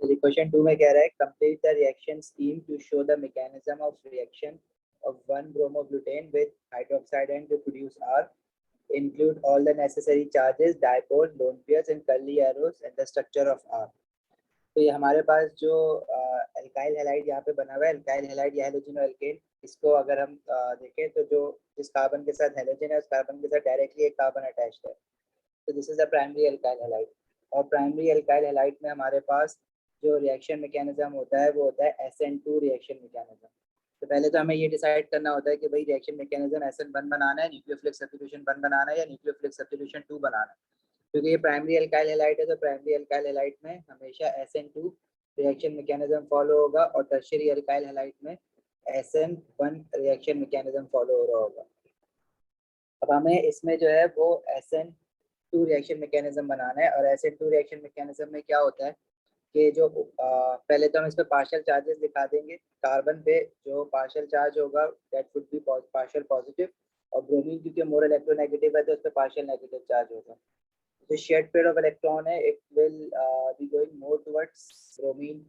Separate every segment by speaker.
Speaker 1: Question 2 में कह रहा है complete the reaction scheme to show the mechanism of reaction of 1 bromobutane with hydroxide and to produce R. Include all the necessary charges, dipoles, lone pairs and curly arrows and the structure of R. तो ये हमारे पास जो alkyl halide यहाँ पे बना हुआ है, एल्काइल हैलाइड या हैलोजन एल्केन, इसको अगर हम देखें तो जो जिस कार्बन के साथ हैलोजन है उस कार्बन के साथ डायरेक्टली एक कार्बन अटैच्ड है, तो this is the primary alkyl halide. और प्राइमरी एल्काइल हैलाइड में हमारे पास जो रिएक्शन मैकेनिज्म होता है वो होता है SN2 रिएक्शन मैकेनिज्म। तो पहले तो हमें ये डिसाइड करना होता है कि भाई रिएक्शन मैकेनिज्म SN1 बनाना है, न्यूक्लियोफिलिक सब्स्टिट्यूशन 1 बनाना है या न्यूक्लियोफिलिक सब्स्टिट्यूशन 2 बनाना है। क्योंकि ये प्राइमरी एल्काइल हैलाइड है तो प्राइमरी एल्काइल हैलाइड में हमेशा SN2 रिएक्शन मैकेनिज्म फॉलो होगा और टर्शियरी एल्काइल हैलाइड में SN1 रिएक्शन मैकेनिज्म फॉलो हो रहा होगा। अब हमें इसमें जो है वो SN2 रिएक्शन मैकेनिज्म बनाना है और SN2 रिएक्शन मैकेनिज्म में क्या होता है कि जो पहले तो हम इस पे पार्शियल चार्जेस दिखा देंगे। कार्बन पे जो पार्शियल चार्ज होगा that would be partial positive, और ब्रोमीन क्योंकि मोर इलेक्ट्रोनेगेटिव है तो उस पे पार्शियल नेगेटिव चार्ज होगा। जो शेयर्ड पेयर ऑफ इलेक्ट्रॉन है it will be going more towards bromine.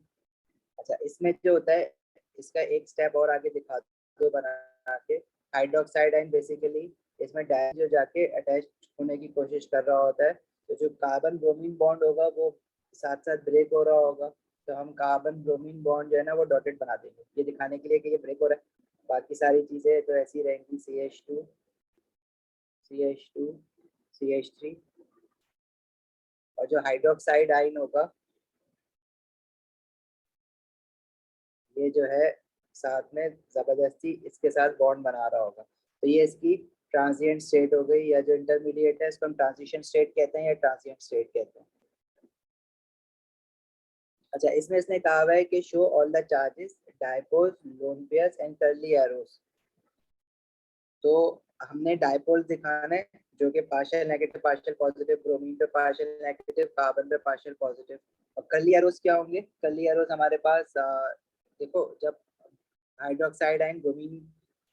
Speaker 1: अच्छा, इसमें जो होता है इसका एक स्टेप और आगे दिखा दो बना के, हाइड्रोक्साइड आयन बेसिकली इसमें डायरेक्ट जो जाके अटैच होने की कोशिश कर रहा होता है, तो जो कार्बन ब्रोमीन बॉन्ड होगा वो साथ साथ ब्रेक हो रहा होगा, तो हम कार्बन ब्रोमीन बॉन्ड जो है ना वो डॉटेड बना देंगे ये दिखाने के लिए कि ये ब्रेक हो रहा है। बाकी सारी चीजें तो ऐसी रहेंगी, CH2 CH2 CH3, और जो हाइड्रोक्साइड आयन होगा ये जो है साथ में जबरदस्ती इसके साथ बॉन्ड बना रहा होगा, तो ये इसकी ट्रांजिएंट स्टेट हो गई, या जो इंटरमीडिएट है इसको हम ट्रांजिशन स्टेट कहते हैं या ट्रांजिएंट स्टेट कहते हैं। अच्छा, इसमें इसने कहा हुआ है कि show all the charges, dipoles, loan pairs and curly arrows. तो हमने डायपोल्स दिखाना है जो कि partial negative partial positive, bromine पे पार्शियल नेगेटिव, कार्बन पे पार्शियल पॉजिटिव। और कर्ली एरोस क्या होंगे? कर्ली एरोस हमारे पास देखो जब hydroxide ion bromine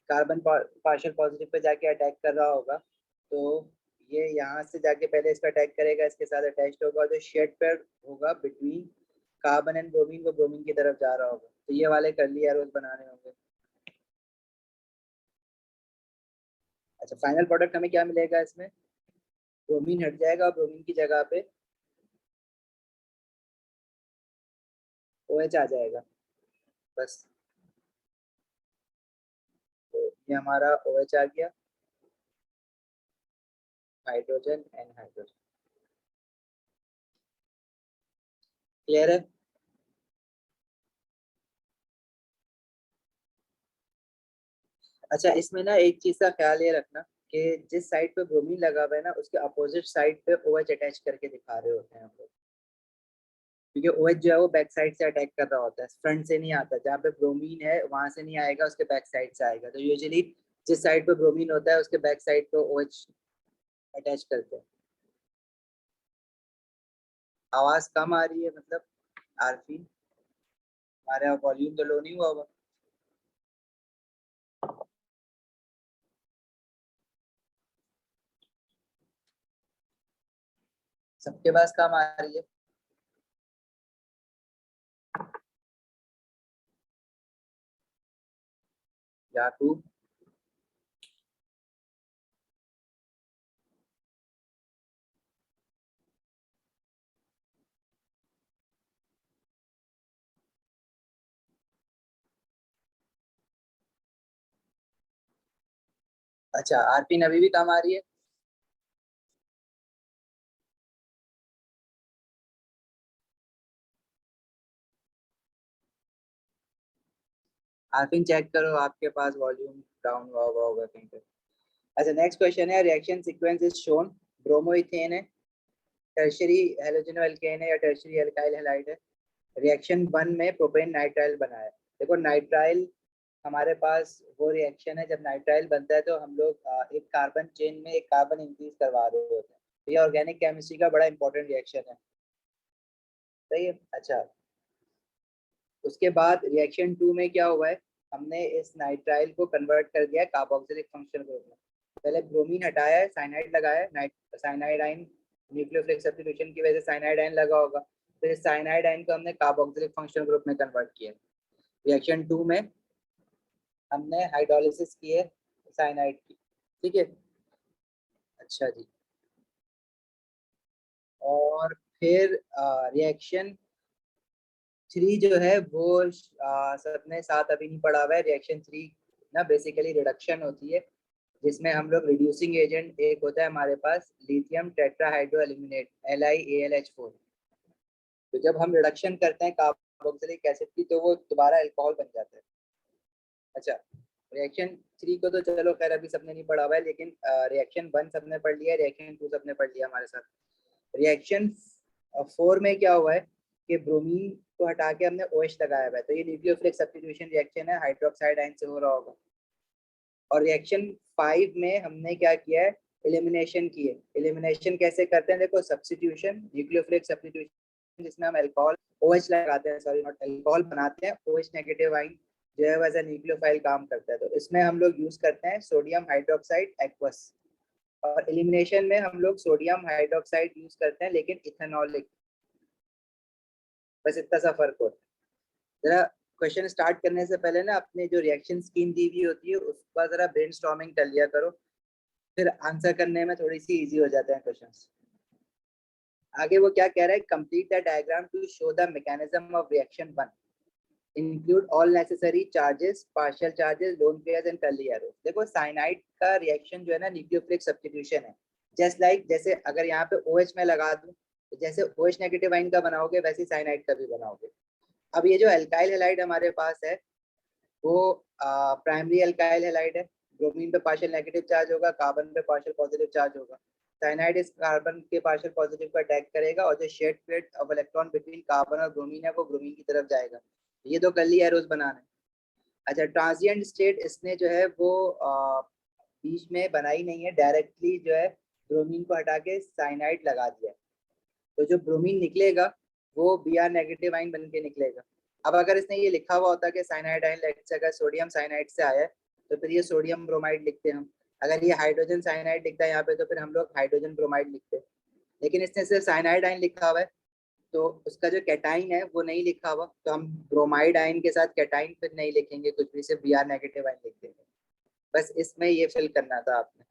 Speaker 1: carbon partial positive pay जाके अटैक कर रहा होगा तो ये यहाँ से जाके पहले इस पर अटैक करेगा, इसके साथ अटैच्ड होगा, जो शेड पेयर होगा बिटवीन कार्बन एंड ब्रोमीन वो ब्रोमीन की तरफ जा रहा होगा, तो ये वाले कर्ली एरोस बनाने होंगे। अच्छा, फाइनल प्रोडक्ट हमें क्या मिलेगा? इसमें ब्रोमीन हट जाएगा और ब्रोमीन की जगह पे OH आ जाएगा बस। तो ये हमारा OH आ गया, हाइड्रोजन एंड हाइड्रोजन। क्लियर है? अच्छा, इसमें ना एक चीज का ख्याल ये रखना कि जिस साइड पे ब्रोमीन लगा हुआ है ना उसके अपोजिट साइड पे OH अटैच करके दिखा रहे होते हैं हम लोग, क्योंकि OH जो है वो बैक साइड से अटैक कर रहा होता है, फ्रंट से नहीं आता। जहाँ पे ब्रोमीन है वहां से नहीं आएगा, उसके बैक साइड से आएगा। तो यूजुअली जिस साइड पे ब्रोमीन होता है उसके बैक साइड पे OH अटैच करते हैं। आवाज कम आ रही है मतलब आरफी, हमारे वॉल्यूम तो लो नहीं हुआ होगा? सबके पास कम आ रही है? या टू? अच्छा, आरपी अभी भी कम आ रही है? आरपी चेक करो, आपके पास वॉल्यूम डाउन हुआ होगा कहीं पे। अच्छा, नेक्स्ट क्वेश्चन है reaction sequence is shown. Bromoethane है, टर्शियरी हैलोजन एल्केन है या टर्शियरी एल्काइल हैलाइड है। रिएक्शन 1 में प्रोपेन नाइट्राइल बना है। देखो नाइट्राइल हमारे पास वो रिएक्शन है जब नाइट्राइल बनता है तो हम लोग एक कार्बन चेन में एक कार्बन इंक्रीज करवा रहे होते हैं। तो ये ऑर्गेनिक केमिस्ट्री का बड़ा इंपॉर्टेंट रिएक्शन है, सही है। अच्छा, उसके बाद रिएक्शन 2 में क्या हुआ है, हमने इस नाइट्राइल को कन्वर्ट कर दिया कार्बोक्सिलिक फंक्शनल ग्रुप में। पहले ब्रोमीन हटाया है, साइनाइड लगाया है, साइनाइड आयन न्यूक्लियोफिलिक सब्स्टिट्यूशन की वजह से साइनाइड आयन लगा होगा, फिर साइनाइड आयन को हमने कार्बोक्सिलिक फंक्शनल ग्रुप में कन्वर्ट किया। रिएक्शन 2 में हमने हाइड्रोलिसिस की है साइनाइड की, ठीक है। अच्छा जी, और फिर रिएक्शन 3 जो है वो सबने साथ अभी नहीं पढ़ा हुआ है। रिएक्शन 3 ना बेसिकली रिडक्शन होती है, जिसमें हम लोग रिड्यूसिंग एजेंट एक होता है हमारे पास लिथियम टेट्राहाइड्रो एल्यूमिनेट LiAlH4। तो जब हम रिडक्शन करते हैं कार्बोक्सिलिक एसिड की तो वो दोबारा अल्कोहल बन जाता है। अच्छा, रिएक्शन 3 को तो चलो खैर अभी सबने नहीं पढ़ा हुआ है, लेकिन रिएक्शन 1 सबने पढ़ लिया, रिएक्शन 2 सबने पढ़ लिया हमारे साथ। रिएक्शन 4 में क्या हुआ है कि ब्रोमीन को हटा के हमने OH लगाया हुआ है, तो ये न्यूक्लियोफिलिक सब्स्टिट्यूशन रिएक्शन है, हाइड्रोक्साइड आयन से हो रहा होगा। और रिएक्शन 5 में हमने क्या किया है, एलिमिनेशन की है। एलिमिनेशन कैसे करते हैं, देखो सब्स्टिट्यूशन, न्यूक्लियोफिलिक सब्स्टिट्यूशन, जिसमें हम अल्कोहल OH लगाते हैं, सॉरी नॉट अल्कोहल बनाते हैं, OH नेगेटिव आयन जो है वैसा न्यूक्लियोफाइल काम करता है। तो इसमें हम लोग यूज करते हैं सोडियम हाइड्रोक्साइड एक्वस, और एलिमिनेशन में हम लोग सोडियम हाइड्रोक्साइड यूज करते हैं लेकिन इथेनॉलिक, बस इतना सा फर्क होता है। जरा क्वेश्चन स्टार्ट करने से पहले ना अपने जो रिएक्शन स्कीम दी हुई होती है उसका जरा ब्रेनस्टॉर्मिंग कर लिया करो, फिर आंसर करने में थोड़ी सी इजी हो जाते हैं क्वेश्चंस। आगे वो क्या कह रहा है, complete the diagram to show the mechanism of reaction 1, include all necessary charges, partial charges, lone pairs and curly arrows. देखो साइनाइड का रिएक्शन जो है ना न्यूक्लियोफिलिक सब्स्टिट्यूशन है, जस्ट लाइक जैसे अगर यहाँ पे OH में लगा दूं तो जैसे OH नेगेटिव आयन का बनाओगे वैसे साइनाइड का भी बनाओगे। अब ये जो एल्काइल हैलाइड हमारे पास है वो प्राइमरी एल्काइल हैलाइड है, ब्रोमीन पे पार्शियल नेगेटिव चार्ज होगा, कार्बन पे पार्शियल पॉजिटिव चार्ज होगा। साइनाइड इस कार्बन के पार्शियल पॉजिटिव को अटैक करेगा और जो shared pair of electron between carbon और ब्रोमीन है वो ब्रोमीन की तरफ जाएगा। ये दो कर्ली एरोस बनाना है। अच्छा, ट्रांजिएंट स्टेट इसने जो है वो बीच में बनाई नहीं है, डायरेक्टली जो है ब्रोमीन को हटा के साइनाइड लगा दिया। तो जो ब्रोमीन निकलेगा वो Br नेगेटिव आयन बन के निकलेगा। अब अगर इसने ये लिखा हुआ होता कि साइनाइड आयन लेट से अगर सोडियम साइनाइड से आया है तो फिर ये सोडियम ब्रोमाइड लिखते हम। अगर ये हाइड्रोजन साइनाइड लिखता है यहाँ पे तो फिर हम लोग हाइड्रोजन ब्रोमाइड लिखते हैं। लेकिन इसने सिर्फ साइनाइड आयन लिखा हुआ है तो उसका जो कैटाइन है वो नहीं लिखा हुआ, तो हम ब्रोमाइड आयन के साथ कैटाइन फिर नहीं लिखेंगे कुछ भी, सिर्फ Br नेगेटिव आयन लिख देंगे। बस इसमें ये फिल करना था आपने।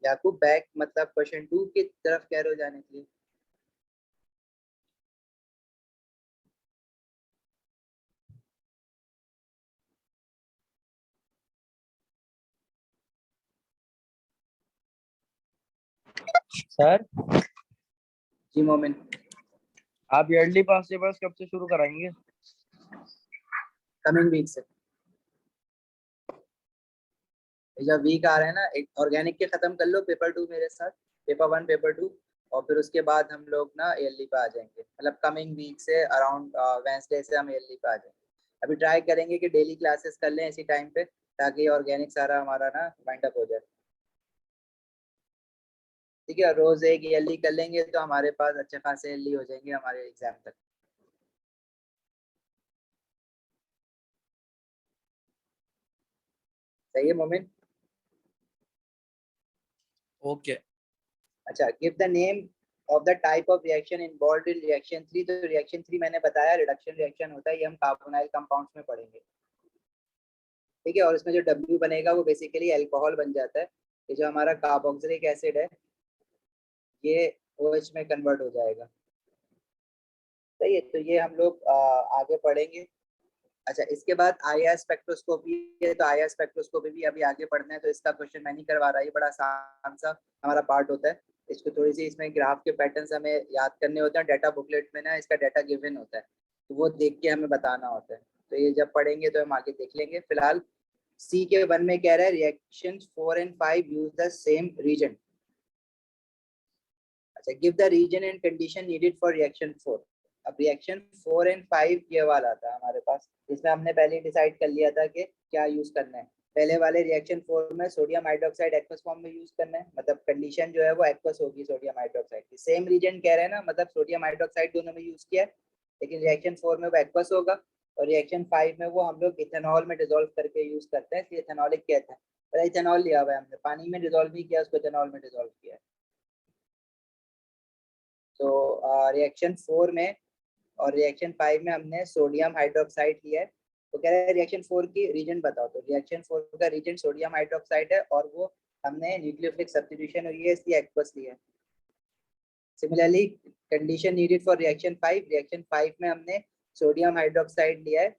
Speaker 1: याकूब बैक मतलब क्वेश्चन 2 की तरफ कह रहे हो जाने के लिए?
Speaker 2: सर
Speaker 1: जी मोमिन,
Speaker 2: आप ईयरली पास पेपर्स कब से शुरू कराएंगे?
Speaker 1: कमिंग वीक से। जब वीक आ रहे हैं ना, एक ऑर्गेनिक के खत्म कर लो पेपर 2 मेरे साथ, पेपर 1 पेपर 2, और फिर उसके बाद हम लोग ना ईयरली पे आ जाएंगे, मतलब कमिंग वीक से अराउंड वेंसडे से हम ईयरली पे आ जाएंगे। अभी ट्राई करेंगे कि डेली क्लासेस कर लें इसी टाइम पे, ताकि ऑर्गेनिक सारा हमारा ना वाइंड अप हो जाए। ठीक है, रोज एक ईयरली कर लेंगे तो हमारे पास अच्छे खासे ईयरली हो जाएंगे हमारे एग्जाम तक। सही है मोमिन?
Speaker 2: ओके।
Speaker 1: अच्छा, give the name of the type of reaction involved in reaction 3। तो रिएक्शन 3 मैंने बताया रिडक्शन रिएक्शन होता है, ये हम कार्बोनाइल कंपाउंड्स में पढ़ेंगे। ठीक है, और इसमें जो W बनेगा वो बेसिकली अल्कोहल बन जाता है। ये जो हमारा कार्बोक्सिलिक एसिड है ये OH में कन्वर्ट हो जाएगा। सही है, तो ये हम लोग आगे पढ़ेंगे। अच्छा, इसके बाद IR स्पेक्ट्रोस्कोपी है, तो IR स्पेक्ट्रोस्कोपी भी अभी आगे पढ़ना है, तो इसका क्वेश्चन मैं नहीं करवा रहा, ये बड़ा आसान सा हमारा पार्ट होता है। इसको थोड़ी सी इसमें ग्राफ के पैटर्न्स हमें याद करने होते हैं, डाटा बुकलेट में ना इसका डाटा गिवन होता है, तो वो देख के हमें बताना होता है। तो ये जब पढ़ेंगे तो हम आगे देख लेंगे। फिलहाल C के 1 में कह रहा है reaction 4 and 5 use the same reason. अच्छा, give the reason and condition needed for reaction 4। अब रिएक्शन 4 एंड 5 ये वाला था हमारे पास, जिसमें हमने पहले डिसाइड कर लिया था कि क्या यूज करना है। पहले वाले रिएक्शन 4 में सोडियम हाइड्रोक्साइड एक्वस फॉर्म में यूज करना है, मतलब कंडीशन जो है वो एक्वस होगी सोडियम हाइड्रोक्साइड की। सेम रीजन कह रहे हैं ना, मतलब सोडियम हाइड्रोक्साइड दोनों में यूज किया है, लेकिन रिएक्शन 4 में वो एक्वस होगा और रिएक्शन 5 में वो हम लोग इथेनॉल में डिजोल्व करके यूज करते हैं, इसलिए इथेनॉलिक कहते हैं। और इथेनॉल लिया हुआ है हमने, पानी में डिसॉल्व नहीं किया, उसको इथेनॉल में डिसॉल्व किया है। तो रिएक्शन 4 में और रिएक्शन 5 में हमने सोडियम हाइड्रोक्साइड लिया है। तो कह रहे हैं रिएक्शन 4 की रीजन बताओ, तो रिएक्शन 4 का रीजन सोडियम हाइड्रोक्साइड है और वो हमने न्यूक्लियोफिलिक सब्स्टिट्यूशन हुई है, इसलिए एक्वस लिया है। Similarly condition needed for reaction 5 में हमने सोडियम हाइड्रोक्साइड लिया है,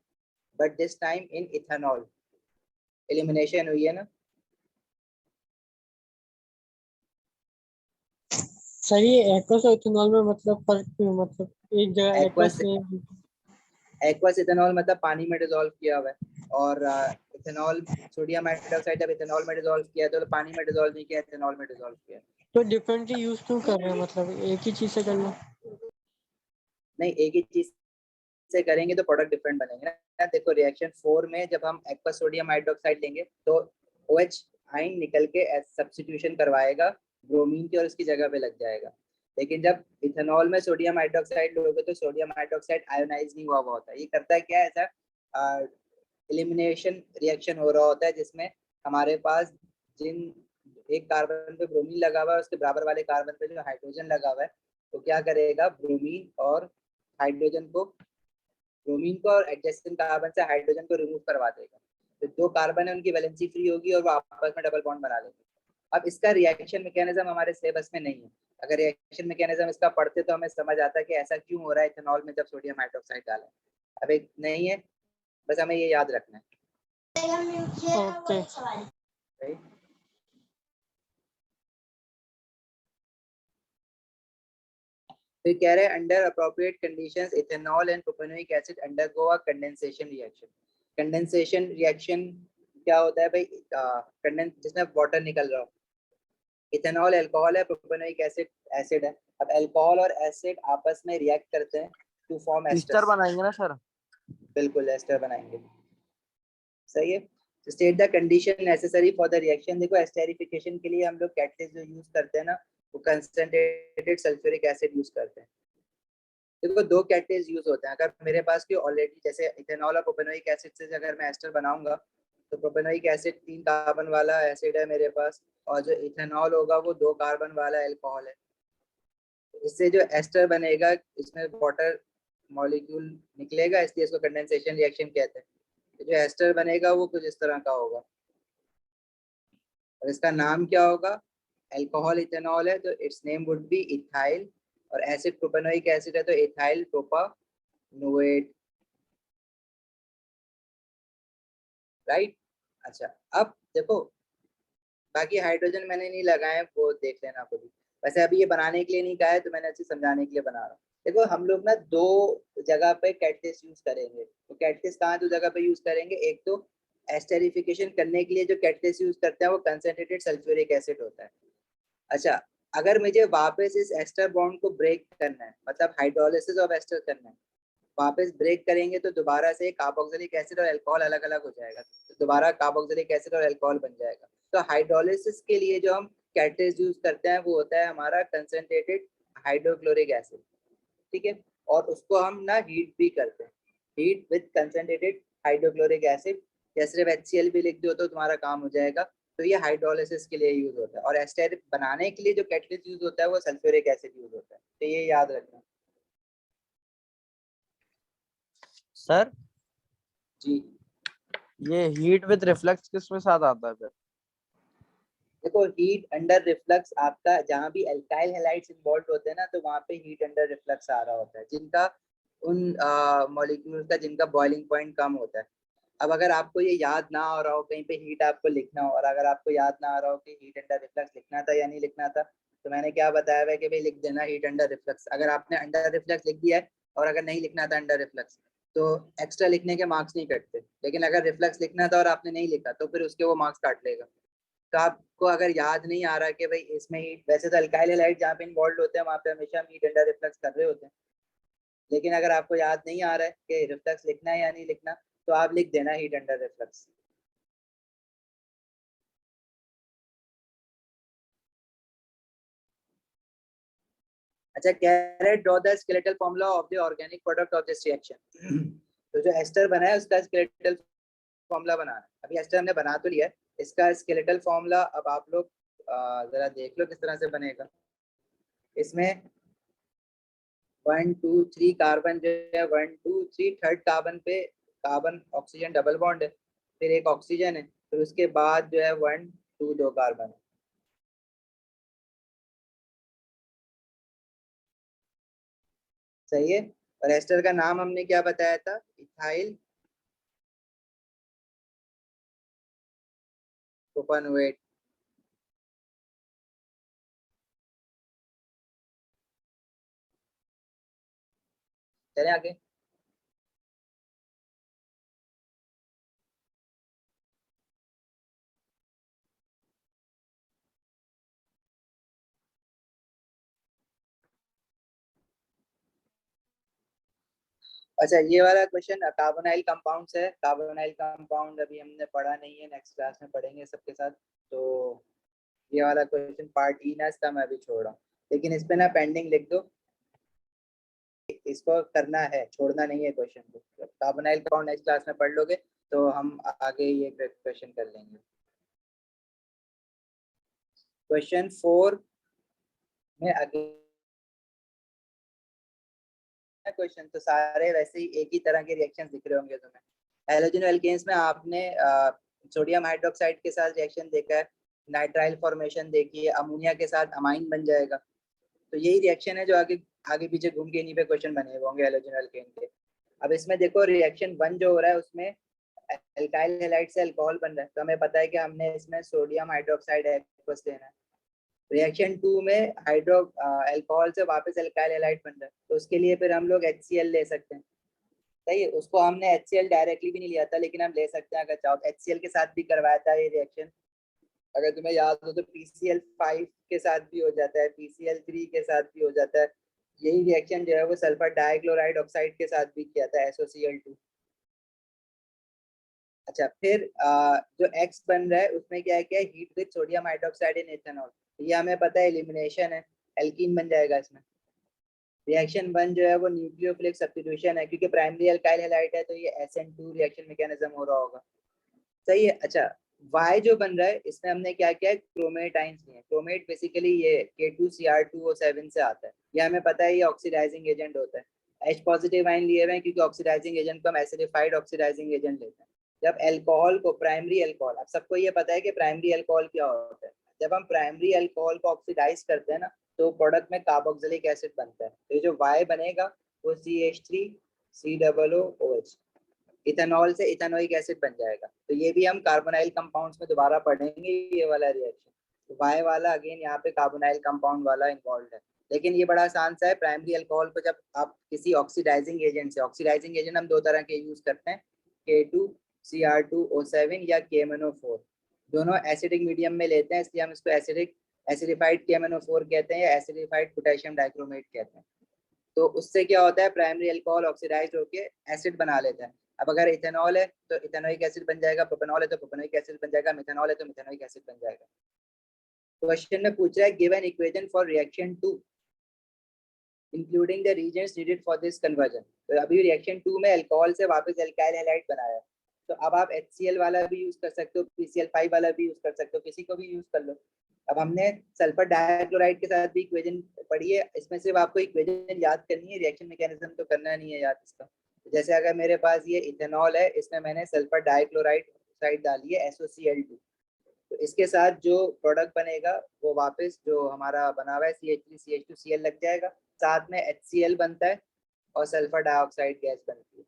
Speaker 1: but this time in ethanol, elimination हुई है ना।
Speaker 3: सर ये एक्वस और इथेनॉल में मतलब फर्क क्यों, मतलब एक जगह एक्वस में
Speaker 1: एक्वस इथेनॉल मतलब पानी में डिसॉल्व किया हुआ है, और इथेनॉल सोडियम हाइड्रोक्साइड जब इथेनॉल में डिसॉल्व किया है तो पानी में डिसॉल्व नहीं किया, इथेनॉल में डिसॉल्व किया है।
Speaker 3: तो डिफरेंटली यूज क्यों कर रहे हैं, मतलब एक ही चीज से करना। नहीं,
Speaker 1: एक ही चीज से करेंगे तो प्रोडक्ट डिफरेंट बनेंगे ना। देखो रिएक्शन 4 में जब हम एक्वस सोडियम हाइड्रोक्साइड लेंगे तो OH आयन निकल के सब्स्टिट्यूशन करवाएगा ब्रोमीन की और उसकी जगह पे लग जाएगा। लेकिन जब इथेनॉल में सोडियम हाइड्रोक्साइड लोगे तो सोडियम हाइड्रोक्साइड आयोनाइज नहीं हुआ होता है। ये करता है क्या, ऐसा एलिमिनेशन रिएक्शन हो रहा होता है जिसमें हमारे पास जिन एक कार्बन पे ब्रोमीन लगा हुआ है उसके बराबर वाले कार्बन पे जो हाइड्रोजन लगा हुआ है, तो क्या करेगा, ब्रोमीन और हाइड्रोजन को, ब्रोमीन को और एडजेसेंट कार्बन से हाइड्रोजन को रिमूव करवा देगा। तो दो कार्बन है उनकी वैलेंसी फ्री होगी और वो आपस में डबल बॉन्ड बना लेंगे। अब इसका रिएक्शन मैकेनिज्म हमारे सिलेबस में नहीं है। अगर रिएक्शन मैकेनिज्म इसका पढ़ते तो हमें समझ आता कि ऐसा क्यों हो रहा है इथेनॉल में जब सोडियम हाइड्रोक्साइड डाला है। अब एक नहीं है, बस हमें ये याद रखना है।
Speaker 3: Okay
Speaker 1: Right? फिर कह रहे हैं under appropriate conditions ethanol and propanoic acid undergo a condensation reaction. Condensation reaction क्या होता है भाई, कंडेंस जिसमें वाटर निकल रहा हो। इथेनॉल अल्कोहल है, प्रोपेनोइक एसिड एसिड है। अब अल्कोहल और एसिड आपस में रिएक्ट करते हैं टू फॉर्म
Speaker 2: एस्टर
Speaker 1: एस्टर्स।
Speaker 2: बनाएंगे ना सर।
Speaker 1: बिल्कुल एस्टर बनाएंगे, सही है। State the condition necessary for the reaction. देखो एस्टेरिफिकेशन के लिए हम लोग कैटलिस्ट जो यूज करते हैं ना, वो कंसंट्रेटेड सल्फ्यूरिक एसिड यूज करते हैं। देखो दो कैटलिस्ट यूज होते हैं। अगर मेरे पास कोई ऑलरेडी जैसे इथेनॉल और प्रोपेनोइक एसिड से अगर मैं एस्टर बनाऊंगा, तो प्रोपेनोइक एसिड 3 कार्बन वाला एसिड है मेरे पास, और जो इथेनॉल होगा वो 2 कार्बन वाला अल्कोहल है। इससे जो एस्टर बनेगा इसमें वाटर मॉलिक्यूल निकलेगा, इसलिए इसको कंडेंसेशन रिएक्शन कहते हैं। जो एस्टर बनेगा वो कुछ इस तरह का होगा, और इसका नाम क्या होगा, अल्कोहल इथेनॉल है तो it's name would be ethyl, और एसिड प्रोपेनोइक एसिड है तो इथाइल प्रोपानोएट, राइट। अच्छा अब देखो बाकी हाइड्रोजन मैंने नहीं लगाए, वो देख लेना खुद ही। वैसे अभी ये बनाने के लिए नहीं कहा है, तो मैंने अच्छे समझाने के लिए बना रहा हूँ। देखो हम लोग ना दो जगह पे कैटलिस्ट यूज करेंगे। तो कैटलिस्ट कहाँ दो जगह पे यूज करेंगे, एक तो एस्टेरिफिकेशन करने के लिए जो कैटलिस्ट यूज करते हैं वो कंसंट्रेटेड सल्फ्यूरिक एसिड होता है। अच्छा अगर मुझे वापस इस एस्टर बॉन्ड को ब्रेक करना है, मतलब हाइड्रोलिसिस ऑफ एस्टर करना है, वापस ब्रेक करेंगे तो दोबारा से कार्बोक्सिलिक एसिड और अल्कोहल अलग अलग हो जाएगा, तो दोबारा कार्बोक्सिलिक एसिड और अल्कोहल बन जाएगा। तो हाइड्रोलिसिस के लिए जो हम कैटलिस्ट यूज करते हैं वो होता है हमारा कंसंट्रेटेड हाइड्रोक्लोरिक एसिड, ठीक है। और उसको हम ना हीट भी करते हैं, heat with concentrated hydrochloric acid, या सिर्फ HCl भी लिख दो तो तुम्हारा काम हो जाएगा। तो ये हाइड्रोलिसिस के लिए यूज होता है, और एस्टर बनाने के लिए जो कैटलिस्ट यूज होता है वो सल्फ्यूरिक एसिड यूज होता है, तो ये याद रखना।
Speaker 2: सर
Speaker 1: जी
Speaker 2: ये हीट विद रिफ्लेक्स किस में साथ आता है फिर।
Speaker 1: देखो हीट अंडर रिफ्लक्स आपका जहाँ भी अल्काइल हैलाइड्स इन्वॉल्व होते हैं ना, तो वहाँ पे हीट अंडर रिफ्लक्स आ रहा होता है, जिनका उन मॉलिक्यूल्स का जिनका बॉइलिंग पॉइंट कम होता है। अब अगर आपको ये याद ना आ रहा हो, कहीं पे हीट आपको लिखना हो, और अगर आपको याद ना आ रहा हो कि हीट अंडर रिफ्लक्स लिखना था या नहीं लिखना था, तो मैंने क्या बताया है कि भाई लिख देना हीट अंडर रिफ्लक्स। अगर आपने अंडर रिफ्लक्स लिख दिया है और अगर नहीं लिखना था अंडर रिफ्लक्स, तो एक्स्ट्रा लिखने के मार्क्स नहीं कटते। लेकिन अगर रिफ्लक्स लिखना था और आपने नहीं लिखा तो फिर उसके वो मार्क्स काट लेगा। तो आपको अगर याद नहीं आ रहा कि भाई इसमें हीट, वैसे तो अल्काइल हैलाइड जहाँ पे इन्वॉल्व होते हैं वहाँ पे हमेशा हीट अंडर रिफ्लक्स कर रहे होते हैं, लेकिन अगर आपको याद नहीं आ रहा है कि रिफ्लक्स लिखना है या नहीं लिखना, तो आप लिख देना हीट अंडर रिफ्लक्स। अच्छा कह रहे draw the skeletal formula of the organic product of this reaction. तो जो एस्टर बना है उसका स्केलेटल फॉर्मूला बनाना है। अभी एस्टर हमने बना तो लिया है, इसका स्केलेटल फॉर्मूला अब आप लोग जरा देख लो किस तरह से बनेगा। इसमें 1 2 3 कार्बन जो है 1 2 3 थर्ड कार्बन पे कार्बन ऑक्सीजन डबल बॉन्ड है, फिर एक ऑक्सीजन है, फिर उसके बाद जो है 1 2 2 कार्बन है। सही है। और एस्टर का नाम हमने क्या बताया था, इथाइल प्रोपेनोएट। चले आगे। अच्छा ये वाला क्वेश्चन कार्बोनाइल कंपाउंड्स है। कार्बोनाइल कंपाउंड अभी हमने पढ़ा नहीं है, नेक्स्ट क्लास में पढ़ेंगे सबके साथ। तो ये वाला क्वेश्चन पार्ट ई ना, इसका मैं अभी छोड़ रहा हूँ, लेकिन इस पे ना पेंडिंग लिख दो, इसको करना है, छोड़ना नहीं है क्वेश्चन को। कार्बोनाइल कंपाउंड नेक्स्ट क्लास में पढ़ लोगे तो हम आगे ये क्वेश्चन कर लेंगे। क्वेश्चन 4 में आगे क्वेश्चन तो सारे वैसे ही एक ही तरह के रिएक्शन दिख रहे होंगे तुम्हें। हैलोजन एल्केन्स में आपने सोडियम हाइड्रोक्साइड के साथ रिएक्शन देखा है, नाइट्राइल फॉर्मेशन देखी है, अमोनिया के साथ अमाइन बन जाएगा। तो यही रिएक्शन है जो आगे आगे पीछे घूम के इन्हीं पे क्वेश्चन बने होंगे हैलोजन एल्केन के। अब इसमें देखो रिएक्शन 1 जो हो रहा है उसमें एल्काइल हैलाइड से अल्कोहल बन रहा है, तो हमें पता है कि हमने इसमें सोडियम हाइड्रोक्साइड एक्वस लेना है। रिएक्शन 2 में हाइड्रो अल्कोहल से वापस एल्काइल हैलाइड बन रहा है, तो उसके लिए फिर हम लोग HCl ले सकते हैं। सही है, उसको हमने HCl डायरेक्टली भी नहीं लिया था, लेकिन हम ले सकते हैं अगर चाहो। HCl के साथ भी करवाया था ये रिएक्शन, अगर तुम्हें याद हो तो PCl5 के साथ भी हो जाता है, PCl3 के साथ भी हो जाता है। यही रिएक्शन जो है वो सल्फर डाइक्लोराइड ऑक्साइड के साथ भी किया था, SOCl2। अच्छा फिर जो X बन रहा है उसमें क्या है, क्या heat with sodium hydroxide in ethanol, ये हमें पता है एलिमिनेशन है, एल्कीन बन जाएगा इसमें। रिएक्शन 1 जो है वो न्यूक्लियोफिलिक सब्स्टिट्यूशन है, क्योंकि प्राइमरी अल्काइल हैलाइड है तो ये SN2 रिएक्शन मैकेनिज्म हो रहा होगा। सही है। अच्छा Y जो बन रहा है इसमें हमने क्या किया है, क्रोमेट आइंस लिए। क्रोमेट बेसिकली ये K2Cr2O7 से आता है, ये हमें पता है ये ऑक्सीडाइजिंग एजेंट होता है। H पॉजिटिव आइन लिए हुए हैं क्योंकि ऑक्सीडाइजिंग एजेंट को हम एसिडिफाइड ऑक्सीडाइजिंग एजेंट लेते हैं। जब अल्कोहल को प्राइमरी अल्कोहल, अब सबको ये पता है कि प्राइमरी अल्कोहल क्या होता है, जब हम प्राइमरी अल्कोहल को ऑक्सीडाइज करते हैं ना तो प्रोडक्ट में कार्बोक्सिलिक एसिड बनता है। तो ये जो Y बनेगा वो CH3COOH, इथेनॉल से इथेनोइक एसिड बन जाएगा। तो ये भी हम कार्बोनाइल कंपाउंड्स में दोबारा पढ़ेंगे ये वाला रिएक्शन। तो Y वाला अगेन यहाँ पे कार्बोनाइल कंपाउंड वाला इन्वॉल्व है, लेकिन ये बड़ा आसान सा है। प्राइमरी अल्कोहल को जब आप किसी ऑक्सीडाइजिंग एजेंट से, ऑक्सीडाइजिंग एजेंट हम दो तरह के यूज करते हैं, K2Cr2O7 या KMnO4, दोनों एसिडिक मीडियम में लेते हैं, इसलिए हम इसको एसिडिफाइड KMnO4 कहते हैं या एसिडिफाइड पोटेशियम डाइक्रोमेट कहते हैं। तो उससे क्या होता है, प्राइमरी अल्कोहल ऑक्सीडाइज होके एसिड बना लेता है। अब अगर इथेनॉल है तो इथेनोइक एसिड बन जाएगा, प्रोपेनॉल है तो प्रोपेनोइक एसिड बन जाएगा, मिथेनॉल है तो मिथेनोइक एसिड बन जाएगा। क्वेश्चन में पूछ रहा है give an equation for reaction 2 including the reasons needed for this conversion. तो अभी रिएक्शन 2 में अल्कोहल से वापस एल्काइल हैलाइड बनाया, तो अब आप HCl वाला भी यूज कर सकते हो, PCl5 वाला भी यूज कर सकते हो, किसी को भी यूज कर लो। अब हमने सल्फर डाइक्लोराइड के साथ भी इक्वेशन पढ़ी है, इसमें सिर्फ आपको इक्वेशन याद करनी है, रिएक्शन मैकेनिज्म तो करना नहीं है याद इसका। जैसे अगर मेरे पास ये इथेनॉल है, इसमें मैंने सल्फर डाइक्लोराइड साइड डाली है SOCl2, तो इसके साथ जो प्रोडक्ट बनेगा वो वापस जो हमारा बना हुआ है CH3CH2Cl लग जाएगा, साथ में HCl बनता है और सल्फर डाइऑक्साइड गैस बनती है।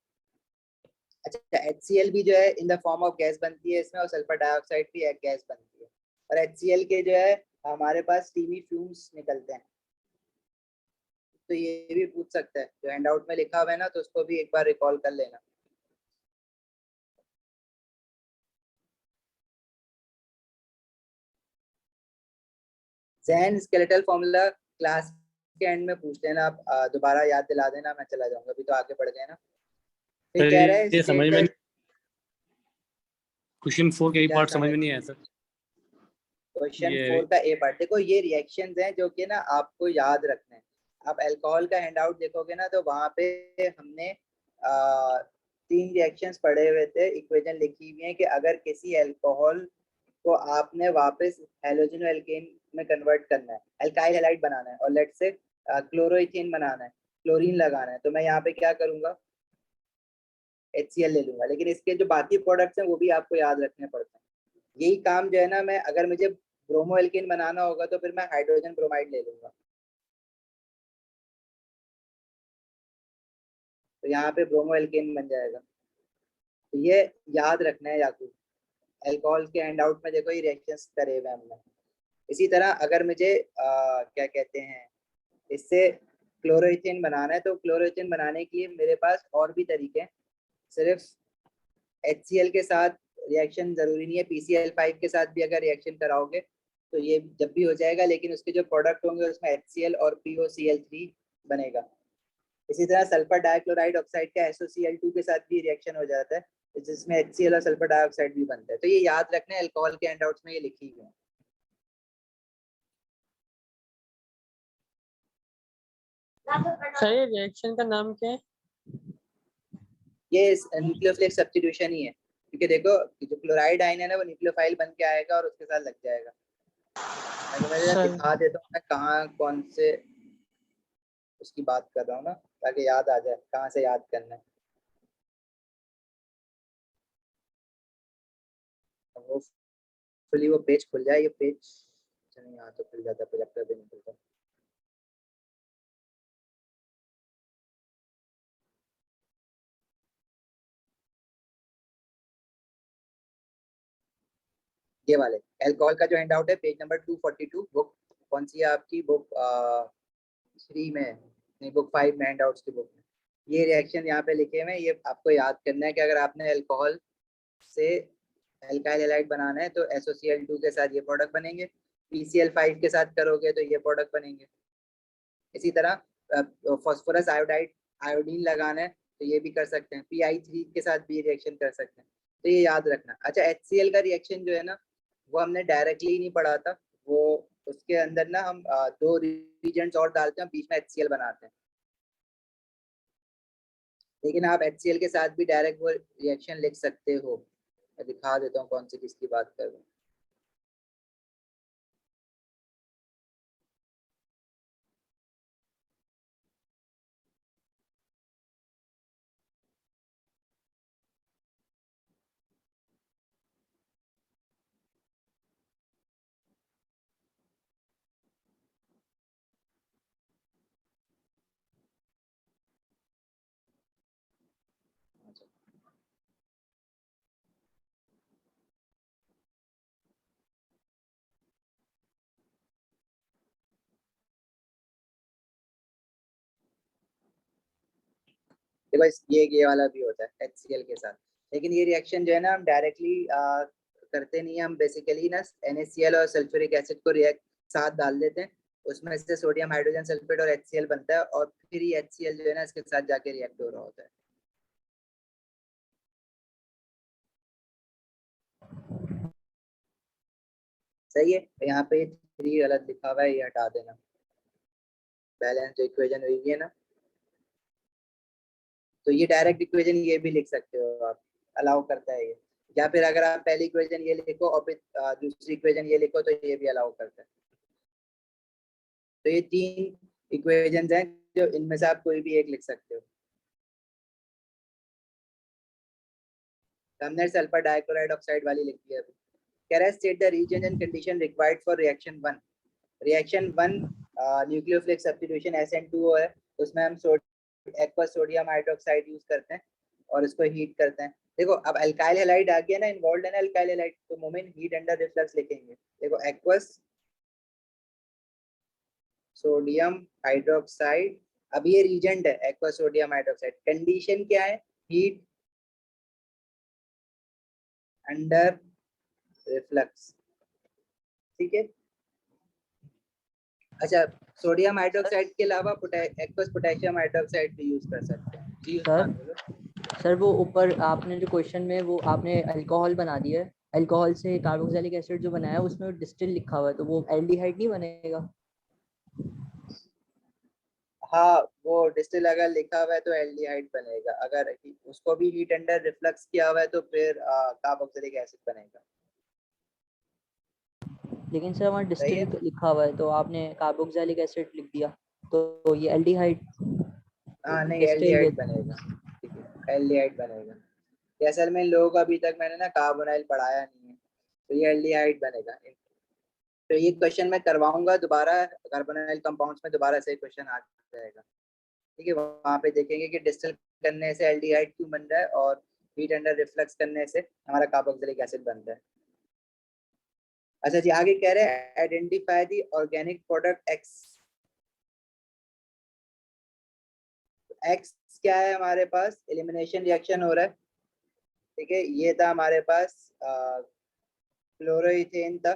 Speaker 1: अच्छा HCl भी जो है in the form of gas बनती है इसमें, और सल्फर डाइऑक्साइड भी एक गैस बनती है। और HCl के जो है हमारे पास स्टीमी फ्यूम्स निकलते हैं। तो ये भी पूछ सकता है, जो हैंडआउट में लिखा हुआ है ना, तो उसको भी एक बार रिकॉल कर लेना। जैन स्केलेटल फॉर्मूला क्लास के एंड में पूछ लेना आप, दोबारा याद दिला देना, मैं चला जाऊंगा, अभी तो आगे बढ़ गए ना। फिर कह रहा है
Speaker 4: ये समझ में क्वेश्चन 4 के ही
Speaker 1: क्या
Speaker 4: पार्ट समझ
Speaker 1: समझ
Speaker 4: में नहीं आया सर।
Speaker 1: क्वेश्चन
Speaker 4: ये
Speaker 1: 4 का ए पार्ट देखो, ये रिएक्शंस हैं जो कि ना आपको याद रखने हैं। आप अल्कोहल का हैंडआउट देखोगे ना तो वहां पे हमने 3 रिएक्शंस पढ़े हुए थे, इक्वेशन लिखी हुई है कि अगर किसी अल्कोहल को आपने वापस हेलोजन एल्केन में कन्वर्ट करना है, एल्काइल हैलाइड बनाना है, और लेट से क्लोरोइथेन बनाना है, क्लोरीन लगाना है, तो मैं यहाँ पे क्या करूंगा, HCl ले लूंगा। लेकिन इसके जो बाकी प्रोडक्ट्स हैं वो भी आपको याद रखने पड़ते हैं। यही काम जो है ना, मैं अगर मुझे ब्रोमो एल्केन बनाना होगा तो फिर मैं हाइड्रोजन ब्रोमाइड ले लूंगा। तो यहाँ पे ब्रोमो एल्केन बन जाएगा। तो ये याद रखना है याकूब, अल्कोहल के हैंड आउट में देखो ये रिएक्शंस करे हुए हमने। इसी तरह अगर मुझे क्या कहते हैं, इससे क्लोरोइथेन बनाना है, तो क्लोरोइथेन बनाने के लिए मेरे पास और भी तरीके हैं। सिर्फ HCl के साथ रिएक्शन जरूरी नहीं है, PCl5 के साथ भी अगर रिएक्शन कराओगे तो ये जब भी हो जाएगा, लेकिन उसके जो प्रोडक्ट होंगे उसमें HCl और POCl3 बनेगा। इसी तरह सल्फर डाइक्लोराइड ऑक्साइड का SOCl2 के साथ भी रिएक्शन हो जाता है, जिसमें HCl और सल्फर डाइऑक्साइड भी बनता है। तो ये याद रखना है, अल्कोहल के हैंडआउट्स में ये लिखी हुई है।
Speaker 3: सर ये रिएक्शन का नाम क्या है?
Speaker 1: ये न्यूक्लियोफिलिक सब्स्टिट्यूशन ही है, क्योंकि देखो जो क्लोराइड आयन है ना वो न्यूक्लियोफाइल बन के आएगा और उसके साथ लग जाएगा। मैं दिखा देता हूँ मैं कहाँ कौन से उसकी बात कर रहा हूँ ना, ताकि याद आ जाए कहाँ से याद करना है। होपफुली वो पेज खुल जाए, ये पेज नहीं यहाँ तो खुल जाता, प्रोजेक्टर भी नहीं खुलता। ये वाले अल्कोहल का जो हैंड आउट है, पेज नंबर 242, बुक कौन सी है आपकी, बुक 3 में नहीं, बुक 5 में, हैंड आउट्स की बुक में। ये रिएक्शन यहाँ पे लिखे हुए हैं, ये आपको याद करना है कि अगर आपने अल्कोहल से एल्काइल हैलाइड बनाना है तो SOCl2 के साथ ये प्रोडक्ट बनेंगे, PCl5 के साथ करोगे तो ये प्रोडक्ट बनेंगे। इसी तरह फास्फोरस आयोडाइड आयोडीन लगाना है तो ये भी कर सकते हैं, PI3 के साथ भी रिएक्शन कर सकते हैं। तो ये याद रखना। अच्छा, HCl का रिएक्शन जो है ना वो हमने डायरेक्टली नहीं पढ़ा था, वो उसके अंदर ना हम 2 रीजेंट्स और डालते हैं, बीच में HCl बनाते हैं। लेकिन आप HCl के साथ भी डायरेक्ट वो रिएक्शन लिख सकते हो। मैं दिखा देता हूँ कौन सी किसकी बात कर रहा हूँ। देखो ये वाला भी होता है HCl के साथ, लेकिन ये रिएक्शन जो है ना हम डायरेक्टली करते नहीं है। हम बेसिकली ना NaCl और सल्फ्यूरिक एसिड को रिएक्ट साथ डाल देते हैं, उसमें से सोडियम हाइड्रोजन सल्फेट और HCl बनता है, और फिर ये HCl जो है ना इसके साथ जाके रिएक्ट हो रहा होता है। सही है, तो यहाँ पे 3 गलत लिखा हुआ है, ये हटा देना। बैलेंस जो इक्वेशन हुई है ना, तो ये डायरेक्ट इक्वेशन ये भी लिख सकते हो आप, अलाउ करता है ये। या फिर अगर आप पहली इक्वेशन ये लिखो और फिर दूसरी इक्वेशन ये लिखो तो ये भी अलाउ करता है। तो ये 3 इक्वेशंस हैं जो इनमें से आप कोई भी एक लिख सकते हो। हमने सल्फर डाइक्लोराइड ऑक्साइड वाली लिखी है अभी। कह रहा है state the reason and condition required for reaction 1। Reaction 1 nucleophilic substitution SN2O है, उसमें हम एक्वस सोडियम हाइड्रोक्साइड यूज करते हैं और इसको हीट करते हैं। देखो अब अल्काइल हैलाइड आ गया ना, इन्वॉल्वड है ना अल्काइल हैलाइड, तो मोमेंट हीट अंडर रिफ्लक्स लिखेंगे। देखो एक्वस सोडियम हाइड्रोक्साइड, अब ये रीजेंट है एक्वस सोडियम हाइड्रोक्साइड, कंडीशन क्या है, हीट अंडर रिफ्लक्स। ठीक है। अच्छा, सोडियम हाइड्रोक्साइड के अलावा एक्वस पोटेशियम हाइड्रोक्साइड भी यूज कर सकते हैं जी।
Speaker 4: सर वो ऊपर आपने जो क्वेश्चन में वो आपने अल्कोहल बना दिया है, अल्कोहल से कार्बोक्सिलिक एसिड जो बनाया है उसमें डिस्टिल लिखा हुआ है, तो वो एल्डिहाइड नहीं बनेगा?
Speaker 1: हाँ, वो डिस्टिल अगर लिखा हुआ है तो एल्डिहाइड बनेगा, अगर उसको भी हीट अंडर रिफ्लक्स किया हुआ है तो फिर कार्बोक्सिलिक एसिड बनेगा।
Speaker 4: लेकिन सर वहाँ
Speaker 1: सही है।
Speaker 4: डिस्टिल लिखा हुआ है तो आपने कार्बोक्सिलिक एसिड लिख दिया, तो ये एल्डिहाइड
Speaker 1: हाँ नहीं,
Speaker 4: डिस्टिल
Speaker 1: एल्डिहाइड
Speaker 4: विद।
Speaker 1: बनेगा। ठीक है, एल्डिहाइड बनेगा। ये असल में लोगों को अभी तक मैंने ना कार्बोनाइल पढ़ाया नहीं है, तो ये एल्डिहाइड बनेगा। तो ये क्वेश्चन मैं करवाऊंगा दोबारा, कार्बोनाइल कंपाउंड्स में दोबारा से क्वेश्चन आ जाएगा। ठीक है, वहाँ पे देखेंगे कि डिस्टिल करने से एल्डिहाइड क्यों बन रहा है और हीट अंडर रिफ्लक्स करने से हमारा कार्बोक्सिलिक एसिड बनता है। अच्छा जी, आगे कह रहे हैं identify the organic product x. X क्या है हमारे पास? एलिमिनेशन रिएक्शन हो रहा है। ठीक है, ये था हमारे पास क्लोरोइथेन था,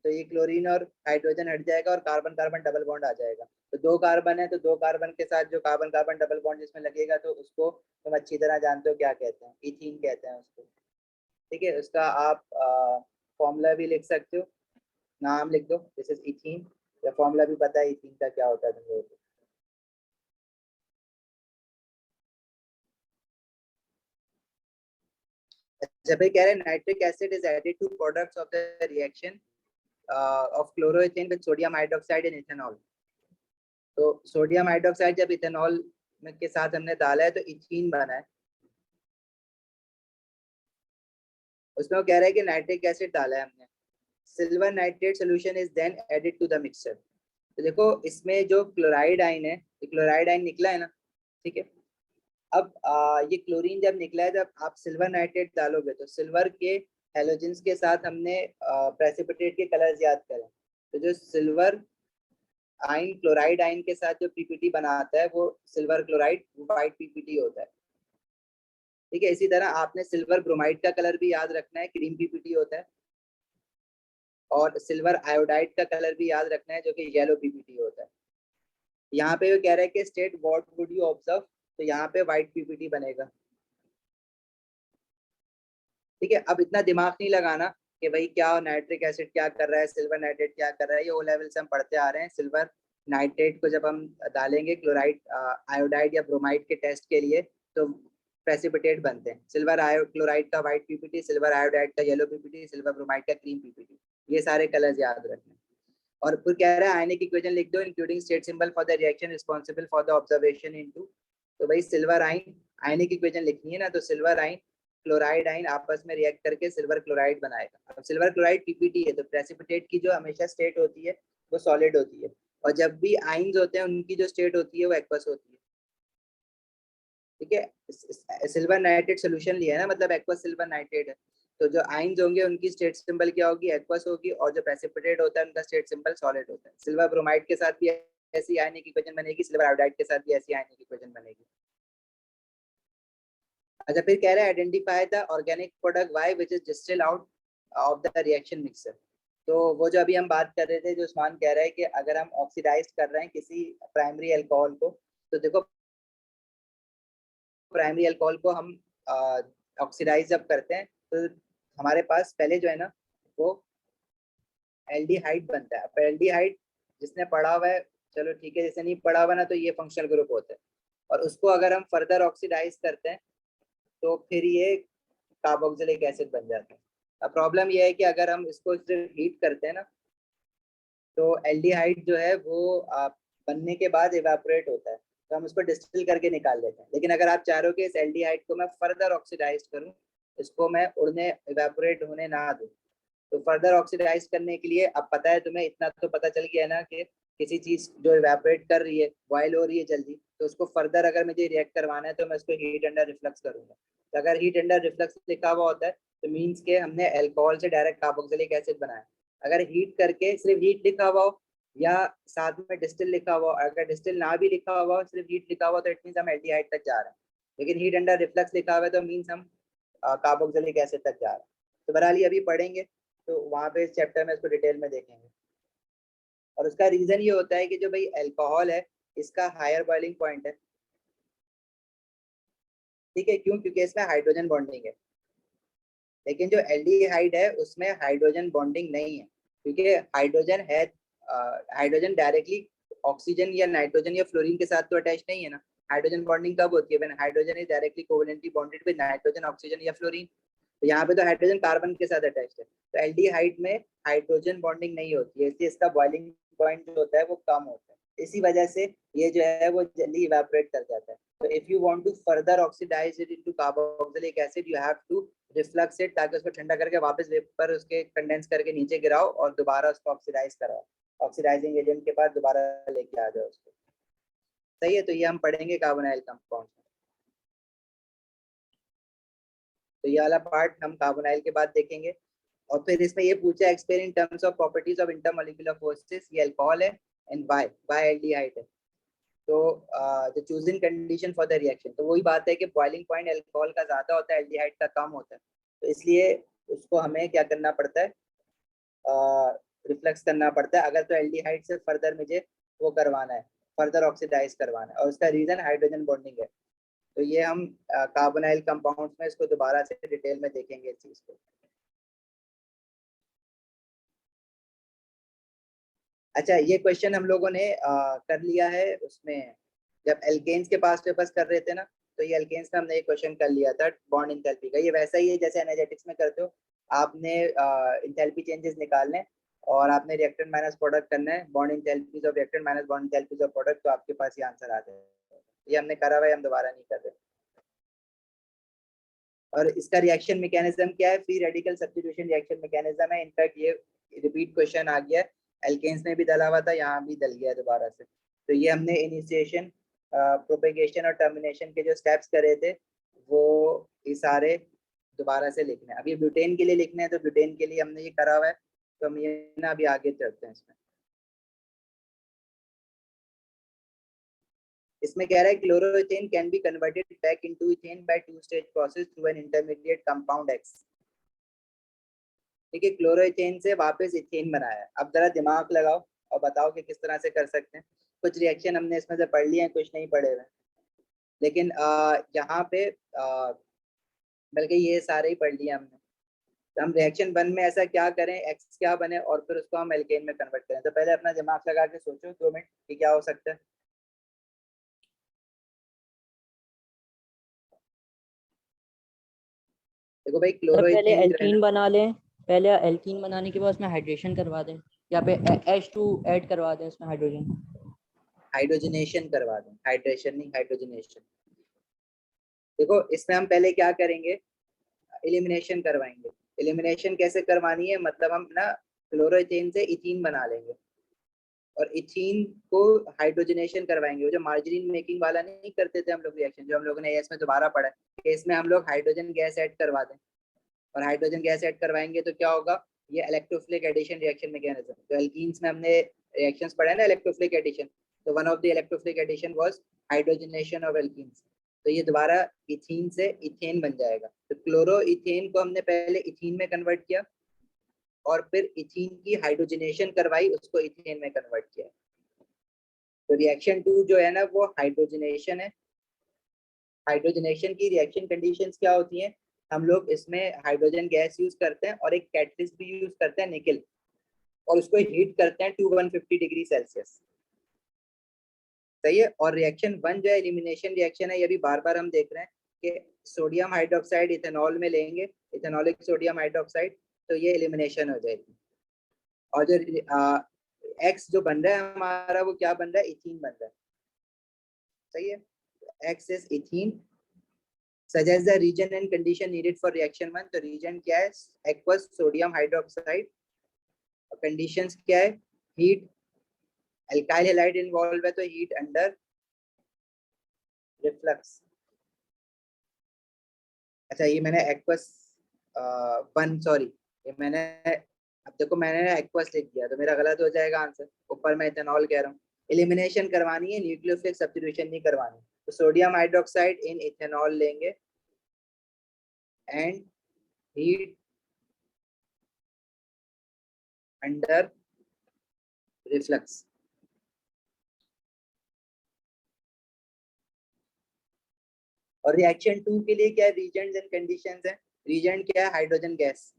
Speaker 1: तो ये क्लोरीन और हाइड्रोजन हट जाएगा और कार्बन कार्बन डबल बॉन्ड आ जाएगा। तो दो कार्बन है, तो दो कार्बन के साथ जो कार्बन कार्बन डबल बॉन्ड जिसमें लगेगा, तो उसको तुम अच्छी तरह जानते हो क्या कहते हैं, इथीन कहते हैं उसको। ठीक है, उसका आप फॉर्मूला भी लिख सकते हो, नाम लिख दो, दिस इज इथीन, या फॉर्मूला भी पता है इथीन का क्या होता है तुम लोगों को। जब ये कह रहे हैं nitric acid is added to products of the reaction of chloroethane with sodium hydroxide in ethanol. तो सोडियम हाइड्रोक्साइड जब इथेनॉल के साथ हमने डाला है तो इथीन बना है। उसमें वो कह रहा है कि नाइट्रिक एसिड डाला है हमने, silver nitrate solution is then added to the mixture. तो देखो इसमें जो क्लोराइड आइन है, ये क्लोराइड आइन निकला है ना, ठीक है। अब ये क्लोरीन जब निकला है, जब आप सिल्वर नाइट्रेट डालोगे तो सिल्वर के हेलोजेंस के साथ हमने प्रेसिपिटेट के कलर्स याद करें, तो जो सिल्वर आइन क्लोराइड आइन के साथ जो पीपीटी बनाता है वो सिल्वर क्लोराइड व्हाइट पीपीटी होता है। ठीक है, इसी तरह आपने सिल्वर ब्रोमाइड का कलर भी याद रखना है, क्रीम पीपीटी होता है। और सिल्वर आयोडाइड का कलर भी याद रखना है जो कि येलो पीपीटी होता है। यहाँ पे वो कह रहा है कि state what would you observe, तो यहाँ पे व्हाइट पीपीटी बनेगा। ठीक है, अब इतना दिमाग नहीं लगाना कि भाई क्या नाइट्रिक एसिड क्या कर रहा है, सिल्वर नाइट्रेट क्या कर रहा है, ये ओ लेवल से हम पढ़ते आ रहे हैं। सिल्वर नाइट्रेट को जब हम डालेंगे क्लोराइड आयोडाइड या ब्रोमाइड के टेस्ट के लिए, तो प्रेसिपिटेट बनते हैं। सिल्वर क्लोराइड का व्हाइट पीपीटी, सिल्वर आयोडाइड का येलो पीपीटी, सिल्वर ब्रोमाइड का क्रीम पीपीटी, ये सारे कलर्स याद रखना। और फिर कह रहा है आयनिक इक्वेशन लिख दो including state symbol for the reaction responsible for the observation into. तो भाई सिल्वर आइन आयनिक इक्वेशन लिखनी है ना, तो सिल्वर आइन क्लोराइड आइन आपस में रिएक्ट करके सिल्वर क्लोराइड बनाएगा। अब सिल्वर क्लोराइड पीपीटी है, तो प्रेसिपिटेट की जो हमेशा स्टेट होती है वो सॉलिड होती है, और जब भी आइंस होते हैं उनकी जो स्टेट होती है वो एक्वस होती है। ठीक है, सिल्वर नाइट्रेट सोल्यूशन लिया है ना, मतलब एक्वस सिल्वर नाइट्रेट है, तो जो आइंस होंगे उनकी स्टेट सिंबल क्या होगी, एक्वस होगी, और जो प्रेसिपिटेट होता है उनका स्टेट सिंबल सॉलिड होता है। सिल्वर ब्रोमाइड के साथ भी ऐसी आयनिक इक्वेशन बनेगी, सिल्वर आयोडाइड के साथ भी ऐसी आयनिक इक्वेशन बनेगी। अच्छा, फिर कह रहा है identify the organic product Y which is distil out of the reaction mixer. तो वो जो अभी हम बात कर रहे थे, जो उस्मान कह रहा है कि अगर हम ऑक्सीडाइज कर रहे हैं किसी प्राइमरी अल्कोहल को, तो देखो प्राइमरी अल्कोहल को हम ऑक्सीडाइज जब करते हैं तो हमारे पास पहले जो है ना वो एल्डिहाइड बनता है। अब एल्डिहाइड जिसने पढ़ा हुआ है चलो ठीक है, जिसने नहीं पढ़ा हुआ ना तो ये फंक्शनल ग्रुप होता है, और उसको अगर हम फर्दर ऑक्सीडाइज करते हैं तो फिर ये कार्बोक्सिलिक एसिड बन जाता है। अब प्रॉब्लम ये है कि अगर हम इसको सिर्फ हीट करते हैं ना, तो एल्डिहाइड जो है वो बनने के बाद इवेपोरेट होता है, तो हम उसको डिस्टिल करके निकाल लेते हैं। लेकिन अगर आप चाह रहे हो कि इस एल्डिहाइड को मैं फर्दर ऑक्सीडाइज करूं, इसको मैं उड़ने इवेपोरेट होने ना दूं, तो फर्दर ऑक्सीडाइज करने के लिए, अब पता है तुम्हें, इतना तो पता चल गया ना कि किसी चीज जो इवेपोरेट कर रही है, बॉयल हो रही है जल्दी, तो उसको फर्दर अगर मुझे रिएक्ट करवाना है तो मैं उसको हीट अंडर रिफ्लक्स करूंगा। तो अगर हीट अंडर रिफ्लक्स लिखा हुआ होता है तो मीन्स के हमने अल्कोहल से डायरेक्ट कार्बोक्सिलिक एसिड बनाया। अगर हीट करके सिर्फ हीट लिखा हुआ हो या साथ में डिस्टिल लिखा हुआ, अगर डिस्टिल ना भी लिखा हुआ, सिर्फ हीट लिखा हुआ, तो इट मीन्स हम एल्डिहाइड तक जा रहे हैं। लेकिन हीट अंडर रिफ्लक्स लिखा हुआ है तो मीन्स हम कार्बोक्सिलिक एसिड तक जा रहे हैं। तो बहरहाल अभी पढ़ेंगे तो वहां पे इस चैप्टर में इसको डिटेल में देखेंगे। और उसका रीजन ये होता है कि जो भाई अल्कोहल है इसका हायर बॉइलिंग पॉइंट है। ठीक है, क्यों? क्योंकि इसमें हाइड्रोजन बॉन्डिंग है, लेकिन जो एल्डिहाइड है उसमें हाइड्रोजन बॉन्डिंग नहीं है, क्योंकि हाइड्रोजन है, हाइड्रोजन डायरेक्टली ऑक्सीजन या नाइट्रोजन या फ्लोरीन के साथ तो अटैच नहीं है ना। हाइड्रोजन बॉन्डिंग कब होती है? When hydrogen is directly covalently bonded with nitrogen, oxygen या फ्लोरीन। तो यहाँ पे तो हाइड्रोजन कार्बन के साथ अटैच्ड है, तो एल्डिहाइड में हाइड्रोजन बॉन्डिंग नहीं होती है, इसलिए इसका बॉइलिंग पॉइंट जो होता है वो कम होता है। इसी वजह से ये जो है वो जल्दी इवेपोरेट कर जाता है। तो if you want to further oxidise it into carboxylic acid, you have to reflux it, ताकि उसको ठंडा करके वापस वेपर उसके कंडेंस करके नीचे गिराओ और दोबारा उसको ऑक्सीडाइज कराओ, ऑक्सीडाइजिंग एजेंट के पास दोबारा लेके आ जाओ उसको। सही है, तो ये हम पढ़ेंगे कार्बोनाइल कंपाउंड। तो ये वाला पार्ट हम कार्बोनाइल के बाद देखेंगे। और फिर इसमें ये पूछा explain in terms of properties of intermolecular forces, ये अल्कोहल है एंड वाई एल्डिहाइड है। तो the choosing condition for the reaction, तो वही बात है कि बॉइलिंग पॉइंट अल्कोहल का ज्यादा होता है, एल्डिहाइड का कम होता है, तो इसलिए उसको हमें क्या करना पड़ता है, रिफ्लेक्स करना पड़ता है अगर तो एल्डिहाइड से फर्दर मुझे वो करवाना है, फर्दर ऑक्सीडाइज करवाना है, और उसका रीजन हाइड्रोजन बॉन्डिंग है। तो ये हम कार्बोनाइल कंपाउंड्स में इसको दोबारा से डिटेल में देखेंगे इस चीज को। अच्छा, ये क्वेश्चन हम लोगों ने कर लिया है उसमें, जब एल्केन्स के पास पेपर्स कर रहे थे ना, तो ये एल्केन्स में हमने एक क्वेश्चन कर लिया था बॉन्ड इंथैल्पी का। ये वैसा ही है जैसे एनर्जेटिक्स में करते हो, आपने इंथैल्पी चेंजेस निकालने और आपने रिएक्टेंट माइनस प्रोडक्ट करना है, bond enthalpies of reactant minus bond enthalpies of product, तो आपके पास ये आंसर आ जाएगा। ये हमने करा हुआ है, हम दोबारा नहीं कर रहे। और इसका रिएक्शन मैकेनिज्म क्या है, free radical substitution reaction mechanism है। इनफैक्ट ये रिपीट क्वेश्चन आ गया, एल्केन्स में भी डला हुआ था, यहाँ भी डल गया दोबारा से। तो ये हमने इनिशिएशन, प्रोपेगेशन और टर्मिनेशन के जो स्टेप्स करे थे वो ये सारे दोबारा से लिखने हैं। अभी ब्यूटेन के लिए लिखने हैं, तो ब्यूटेन के लिए हमने ये करा हुआ है, तो हम ये ना अभी आगे चलते हैं इसमें। इसमें कह रहा है chloroethane can be converted back into ethane by two stage process through an intermediate compound x. ठीक है, क्लोरोइथेन से वापस इथेन बनाया है। अब जरा दिमाग लगाओ और बताओ कि किस तरह से कर सकते हैं। कुछ रिएक्शन हमने इसमें से पढ़ लिए हैं, कुछ नहीं पढ़े हुए, लेकिन यहाँ पे बल्कि ये सारे ही पढ़ लिए हमने। तो हम रिएक्शन 1 में ऐसा क्या करें, एक्स क्या बने और फिर उसको हम एल्केन में कन्वर्ट करें। तो पहले अपना दिमाग लगा के सोचो 2 मिनट कि क्या हो सकता है। देखो भाई,
Speaker 4: सर पहले
Speaker 1: क्लोरोइथेन जो है
Speaker 4: एल्कीन
Speaker 1: ना,
Speaker 4: बना लें, पहले एल्कीन बनाने के बाद उसमें हाइड्रेशन करवा दें, या पे H2 ऐड करवा दें उसमें हाइड्रोजन।
Speaker 1: हाइड्रोजनेशन करवा दें, हाइड्रेशन नहीं, हाइड्रोजनेशन। देखो इसमें हम पहले क्या करेंगे, एलिमिनेशन करवाएंगे। एलिमिनेशन कैसे करवानी है, मतलब हम ना क्लोरोइथेन से इथीन बना लेंगे और इथीन को हाइड्रोजनेशन करवाएंगे। वो जो मार्जरीन मेकिंग वाला नहीं करते थे हम लोग रिएक्शन, जो हम लोगों ने एएस में दोबारा पढ़ा है, इसमें हम लोग हाइड्रोजन गैस ऐड करवा दें। और हाइड्रोजन गैस ऐड करवाएंगे तो क्या होगा, ये इलेक्ट्रोफिलिक एडिशन रिएक्शन मैकेनिज्म। तो एल्कीन्स में हमने रिएक्शंस पढ़े ना इलेक्ट्रोफिलिक एडिशन, तो one of the electrophilic addition was hydrogenation of alkenes. तो ये दोबारा इथीन से इथेन बन जाएगा। तो क्लोरो इथेन को हमने पहले इथीन में कन्वर्ट किया और फिर इथीन की हाइड्रोजनेशन करवाई, उसको इथेन में कन्वर्ट किया। तो रिएक्शन 2 जो है ना वो हाइड्रोजनेशन है। हाइड्रोजनेशन की रिएक्शन कंडीशंस क्या होती हैं, हम लोग इसमें हाइड्रोजन गैस यूज करते हैं और एक कैटलिस्ट भी यूज करते हैं निकल, और उसको हीट करते हैं टू 150 डिग्री सेल्सियस। सही है। और रिएक्शन 1 जो है एलिमिनेशन रिएक्शन है, ये भी बार बार हम देख रहे हैं कि सोडियम हाइड्रोक्साइड इथेनॉल में लेंगे, इथेनॉलिक सोडियम हाइड्रोक्साइड, तो ये एलिमिनेशन हो जाएगी। और जो एक्स जो बन रहा है हमारा, वो क्या बन रहा है, इथीन बन रहा है। सही है, x is ethene. Suggest the region and condition needed for reaction 1। तो रीजन क्या है, aqueous सोडियम हाइड्रोक्साइड। कंडीशंस क्या है, हीट, अल्काइल हैलाइड इन्वॉल्व है तो हीट अंडर रिफ्लक्स। अच्छा, ये मैंने aqueous 1, सॉरी, ये मैंने, अब देखो मैंने aqueous लिख दिया तो मेरा गलत हो जाएगा आंसर, ऊपर मैं इथेनॉल कह रहा हूँ। एलिमिनेशन करवानी है, न्यूक्लियोफिलिक सब्स्टिट्यूशन नहीं करवानी। तो सोडियम हाइड्रोक्साइड इन इथेनॉल लेंगे एंड हीट अंडर रिफ्लक्स। और रिएक्शन 2 के लिए क्या है, रीजन एंड कंडीशंस है। रीजन क्या है, हाइड्रोजन गैस,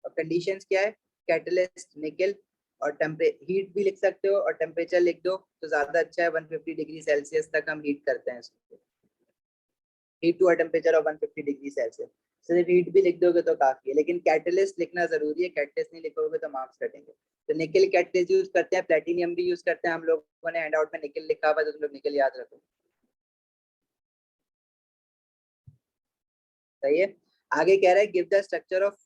Speaker 1: और कंडीशंस क्या है, कैटलिस्ट निकल, और हीट भी लिख सकते हो और टेम्परेचर लिख दो तो ज्यादा अच्छा है। 150 डिग्री सेल्सियस तक हम हीट करते हैं इसको, heat to a temperature of 150 degree Celsius. सिर्फ हीट भी लिख दोगे तो काफी है, लेकिन कैटलिस्ट लिखना जरूरी है, कैटलिस्ट नहीं लिखोगे तो मार्क्स कटेंगे। तो निकल कैटलिस्ट यूज करते हैं, प्लेटिनियम भी यूज करते हैं, हम लोगों ने हैंड आउट में निकल लिखा हुआ है, तो तुम लोग निकल याद रखो। सही है। आगे कह रहा है give the structure of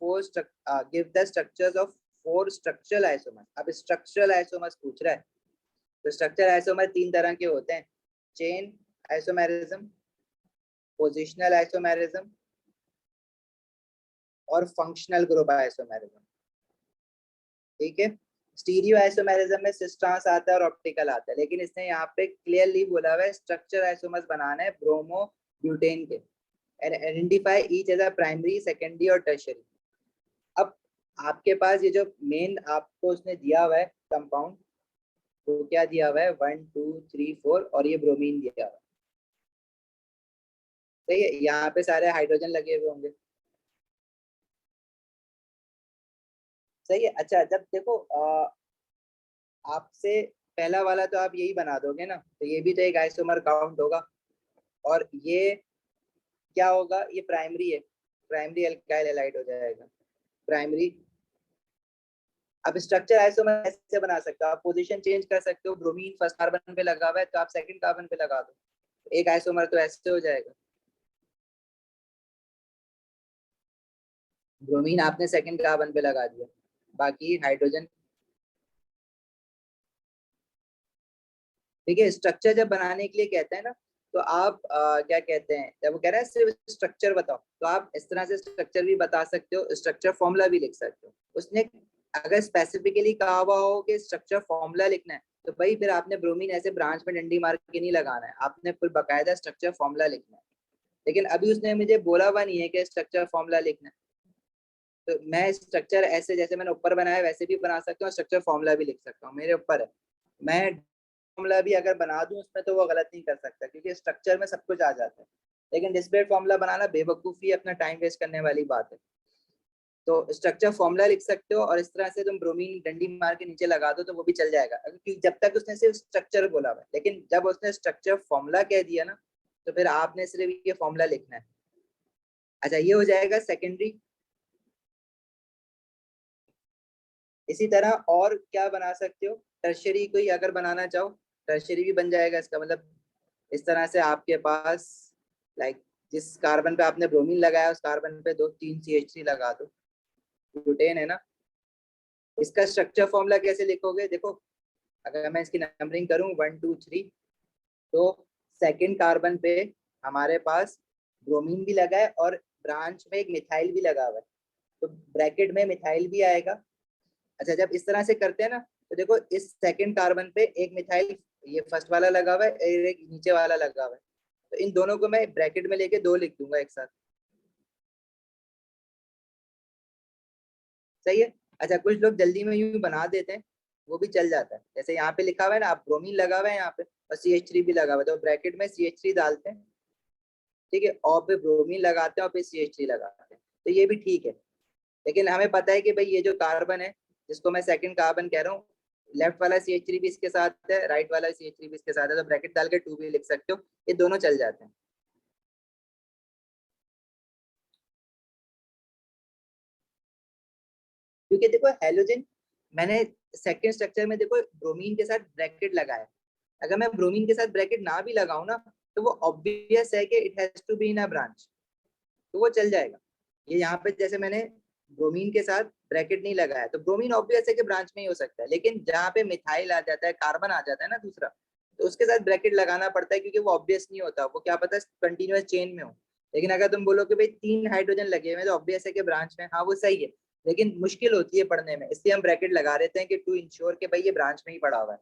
Speaker 1: give the structures of 4 structural isomers. अब स्ट्रक्चरल आइसोमर्स पूछ रहा है, तो स्ट्रक्चरल आइसोमर 3 तरह के होते हैं, चेन आइसोमेरिज्म, पोजिशनल आइसोमेरिज्म और फंक्शनल ग्रुप आइसोमेरिज्म। ठीक है। स्टीरियो आइसोमेरिज्म में सिस ट्रांस आता है और ऑप्टिकल आता है, लेकिन इसने यहाँ पे क्लियरली बोला हुआ है स्ट्रक्चर आइसोमर्स बनाना है ब्रोमो ब्यूटेन के, and identify each as a primary, secondary और टर्शियरी। अब आपके पास ये जो मेन आपको उसने दिया हुआ है कंपाउंड, वो क्या दिया हुआ है 1 2 3 4 और ये ब्रोमीन दिया हुआ है। सही है। यहाँ पे सारे हाइड्रोजन लगे हुए होंगे। सही है। अच्छा, जब देखो आपसे पहला वाला तो आप यही बना दोगे ना, तो ये भी तो एक आइसोमर काउंट होगा, और ये क्या होगा, ये प्राइमरी है, प्राइमरी अल्काइल हैलाइड हो जाएगा, प्राइमरी। अब स्ट्रक्चर आइसोमर ऐसे बना सकते हो, आप पोजीशन चेंज कर सकते हो, ब्रोमीन फर्स्ट कार्बन पे लगा हुआ है तो आप सेकंड कार्बन पे लगा दो, एक आइसोमर तो ऐसे हो जाएगा। ब्रोमीन आपने सेकंड कार्बन पे लगा दिया, बाकी हाइड्रोजन। ठीक है। स्ट्रक्चर जब बनाने के लिए कहते हैं ना, तो आप क्या कहते हैं, जब वो कह रहा है सिर्फ स्ट्रक्चर बताओ, तो आप इस तरह से स्ट्रक्चर भी बता सकते हो, स्ट्रक्चर फॉर्मूला भी लिख सकते हो। उसने अगर स्पेसिफिकली कहा हुआ हो कि स्ट्रक्चर फॉर्मूला लिखना है, तो भाई फिर आपने ब्रोमीन ऐसे ब्रांच में डंडी मार के नहीं लगाना है, आपने फिर बकायदा स्ट्रक्चर फॉर्मूला लिखना है। लेकिन अभी उसने मुझे बोला हुआ नहीं है कि स्ट्रक्चर फॉर्मूला लिखना है, तो मैं स्ट्रक्चर ऐसे जैसे मैंने ऊपर बनाया वैसे भी बना सकता हूँ, स्ट्रक्चर फॉर्मूला भी लिख सकता हूँ, मेरे ऊपर है। मैं फॉर्मूला भी अगर बना दूं उसमें तो वो गलत नहीं कर सकता, क्योंकि स्ट्रक्चर में सब कुछ आ जाता है, लेकिन डिस्प्लेड फॉर्मूला बनाना बेवकूफ़ी, अपना टाइम वेस्ट करने वाली बात है। तो स्ट्रक्चर फॉर्मूला लिख सकते हो, और इस तरह से तुम ब्रोमीन डंडी मार के नीचे लगा दो तो वो भी चल जाएगा, क्योंकि जब तक उसने सिर्फ स्ट्रक्चर बोला हुआ है, लेकिन जब उसने स्ट्रक्चर फॉर्मूला कह दिया ना, तो फिर आपने सिर्फ ये फॉर्मूला लिखना है। अच्छा, ये हो जाएगा सेकेंडरी। इसी तरह और क्या बना सकते हो, टर्शियरी कोई अगर बनाना चाहो, टर्शियरी भी बन जाएगा। इसका मतलब इस तरह से आपके पास लाइक जिस कार्बन पे आपने ब्रोमीन लगाया उस कार्बन पे 2 3 CH3 लगा दो, ब्यूटेन है ना। इसका स्ट्रक्चर फॉर्मूला कैसे लिखोगे, देखो अगर मैं इसकी नंबरिंग करूं 1 2 3, तो सेकंड कार्बन पे हमारे पास ब्रोमीन भी लगा है और ब्रांच में एक मिथाइल भी लगा हुआ है, तो ब्रैकेट में मिथाइल भी आएगा। अच्छा, जब इस तरह से करते हैं ना, तो देखो इस सेकंड कार्बन पे एक मिथाइल, ये फर्स्ट वाला लगा हुआ है, एक नीचे वाला लगा हुआ है, तो इन दोनों को मैं ब्रैकेट में लेके 2 लिख दूंगा एक साथ। सही है। अच्छा, कुछ लोग जल्दी में यूं बना देते हैं, वो भी चल जाता है, जैसे यहाँ पे लिखा हुआ है ना, आप ब्रोमीन लगा हुआ है यहाँ पे और CH3 भी लगा हुआ है, तो ब्रैकेट में CH3 डालते हैं, ठीक है, और फिर ब्रोमीन लगाते हैं और फिर CH3 लगाते हैं, तो ये भी ठीक है। लेकिन हमें पता है कि भाई ये जो कार्बन है जिसको मैं सेकंड कार्बन कह रहा हूँ, लेफ्ट वाला CH3 भी इसके साथ है, राइट वाला CH3 भी इसके साथ है, तो ब्रैकेट डाल के 2 भी लिख सकते हो, ये दोनों चल जाते हैं। क्योंकि देखो हेलोजन, मैंने सेकंड स्ट्रक्चर में देखो ब्रोमीन के साथ ब्रैकेट लगाया, अगर मैं ब्रोमीन के साथ ब्रैकेट ना भी लगाऊं ना, तो वो ऑब्वियस है कि it has to be in a branch, तो वो चल जाएगा। ये यहाँ पे जैसे मैंने ब्रोमीन के साथ ब्रैकेट नहीं लगाया, तो ब्रोमीन ऑब्वियस है कि ब्रांच में ही हो सकता है, लेकिन जहाँ पे मिथाइल आ जाता है, कार्बन आ जाता है ना दूसरा, तो उसके साथ ब्रैकेट लगाना पड़ता है, क्योंकि वो ऑब्वियस नहीं होता, वो क्या पता कंटिन्यूअस चेन में हो। लेकिन अगर तुम बोलो कि भाई 3 हाइड्रोजन लगे हुए हैं, तो ऑब्वियस है कि ब्रांच में, हाँ वो सही है, लेकिन मुश्किल होती है पढ़ने में, इसलिए हम ब्रैकेट लगा देते हैं कि टू इंश्योर कि भाई ये ब्रांच में ही पड़ा हुआ है।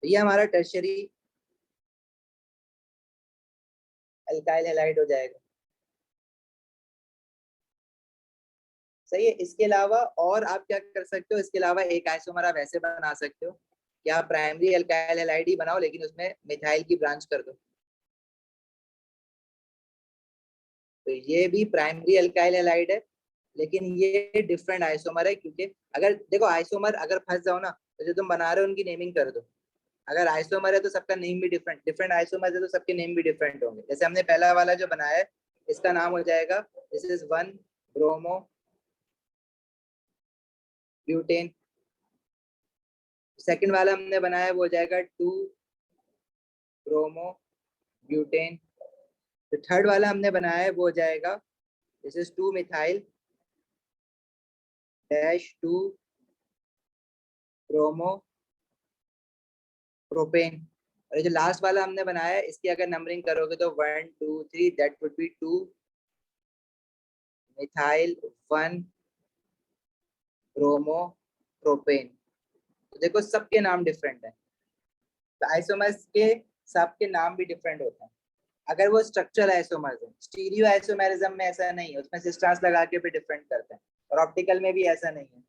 Speaker 1: तो ये हमारा टर्शियरी अल्काइल हैलाइड हो जाएगा। सही है। इसके अलावा और आप क्या कर सकते हो, इसके अलावा एक आइसोमर आप ऐसे बना सकते हो कि आप प्राइमरी अल्काइल हैलाइड ही बनाओ, लेकिन उसमें मिथाइल की ब्रांच कर दो, तो ये भी प्राइमरी अल्काइल हैलाइड है, लेकिन ये डिफरेंट आइसोमर है, क्योंकि अगर देखो आइसोमर अगर फंस जाओ ना, तो जो तुम बना रहे हो उनकी नेमिंग कर दो। अगर आइसोमर है तो सबका नेम भी डिफरेंट, डिफरेंट आइसोमर है तो सबके नेम भी डिफरेंट होंगे। जैसे हमने पहला वाला जो बनाया है, इसका नाम हो जाएगा, this is 1 bromo butane. Second वाला हमने बनाया वो हो जाएगा 2 ब्रोमो ब्यूटेन। जो थर्ड वाला हमने बनाया है वो हो जाएगा, this is 2 methyl dash 2 bromo propane. और ये जो लास्ट वाला हमने बनाया है इसकी अगर नंबरिंग करोगे तो 1 2 3 that would be 2 methyl 1 bromo propane. तो देखो सबके नाम डिफरेंट है, तो आइसोमर्स के सबके नाम भी डिफरेंट होते हैं अगर वो स्ट्रक्चरल आइसोमर्स है। स्टीरियो आइसोमेरिज्म में ऐसा नहीं है, उसमें सिस्टर्स लगा के भी डिफरेंट करते हैं, और ऑप्टिकल में भी ऐसा नहीं है।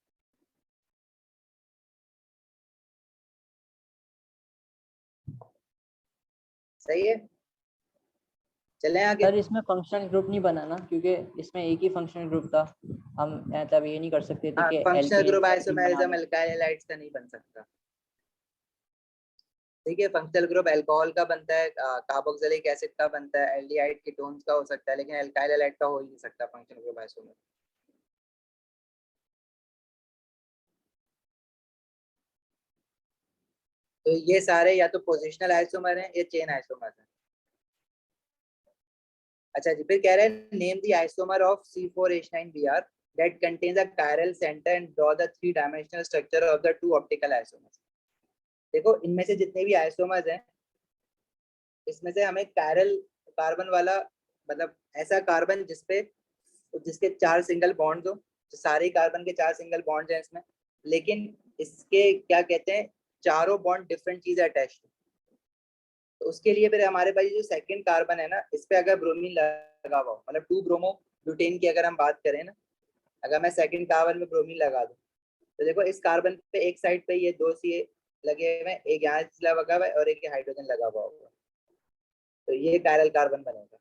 Speaker 1: सही है, चलें आगे।
Speaker 4: सर इसमें फंक्शनल ग्रुप नहीं बना ना, क्योंकि इसमें एक ही फंक्शनल ग्रुप था, हम मतलब ये नहीं कर सकते थे
Speaker 1: हाँ,
Speaker 4: कि
Speaker 1: functional group
Speaker 4: alkane
Speaker 1: isomerism alkyl halides का नहीं बन सकता। ठीक है, फंक्शनल ग्रुप अल्कोहल का बनता है, कार्बोक्सिलिक एसिड का बनता है, एल्डिहाइड कीटोन्स का हो सकता है, लेकिन अल्काइल हैलाइड का हो ही नहीं सकता फंक्शनल ग्रुप आइसोमर। तो ये सारे या तो पोजिशनल आइसोमर हैं या चेन आइसोमर हैं। अच्छा जी, फिर कह रहे हैं name the isomer of C4H9Br that contains a chiral center and draw the 3-dimensional structure of the 2 optical isomers। देखो इनमें से जितने भी आइसोमर्स हैं इसमें से हमें कायरल कार्बन वाला, मतलब ऐसा कार्बन जिसके 4 सिंगल बॉन्ड्स हो, तो सारे कार्बन के 4 सिंगल बॉन्ड्स हैं इसमें, लेकिन इसके क्या कहते हैं, चारों बॉन्ड डिफरेंट चीजें अटैच। तो उसके लिए फिर हमारे पास जो सेकंड कार्बन है ना, इस पे अगर ब्रोमीन लगा हुआ हो, मतलब 2 ब्रोमो ब्यूटेन की अगर हम बात करें ना, अगर मैं सेकंड कार्बन में ब्रोमीन लगा दूं, तो देखो इस कार्बन पे एक साइड पे ये 2 सी लगे हुए हैं, एक यहाँ लगा हुआ है और एक हाइड्रोजन लगा हुआ होगा, तो ये कायरल कार्बन बनेगा।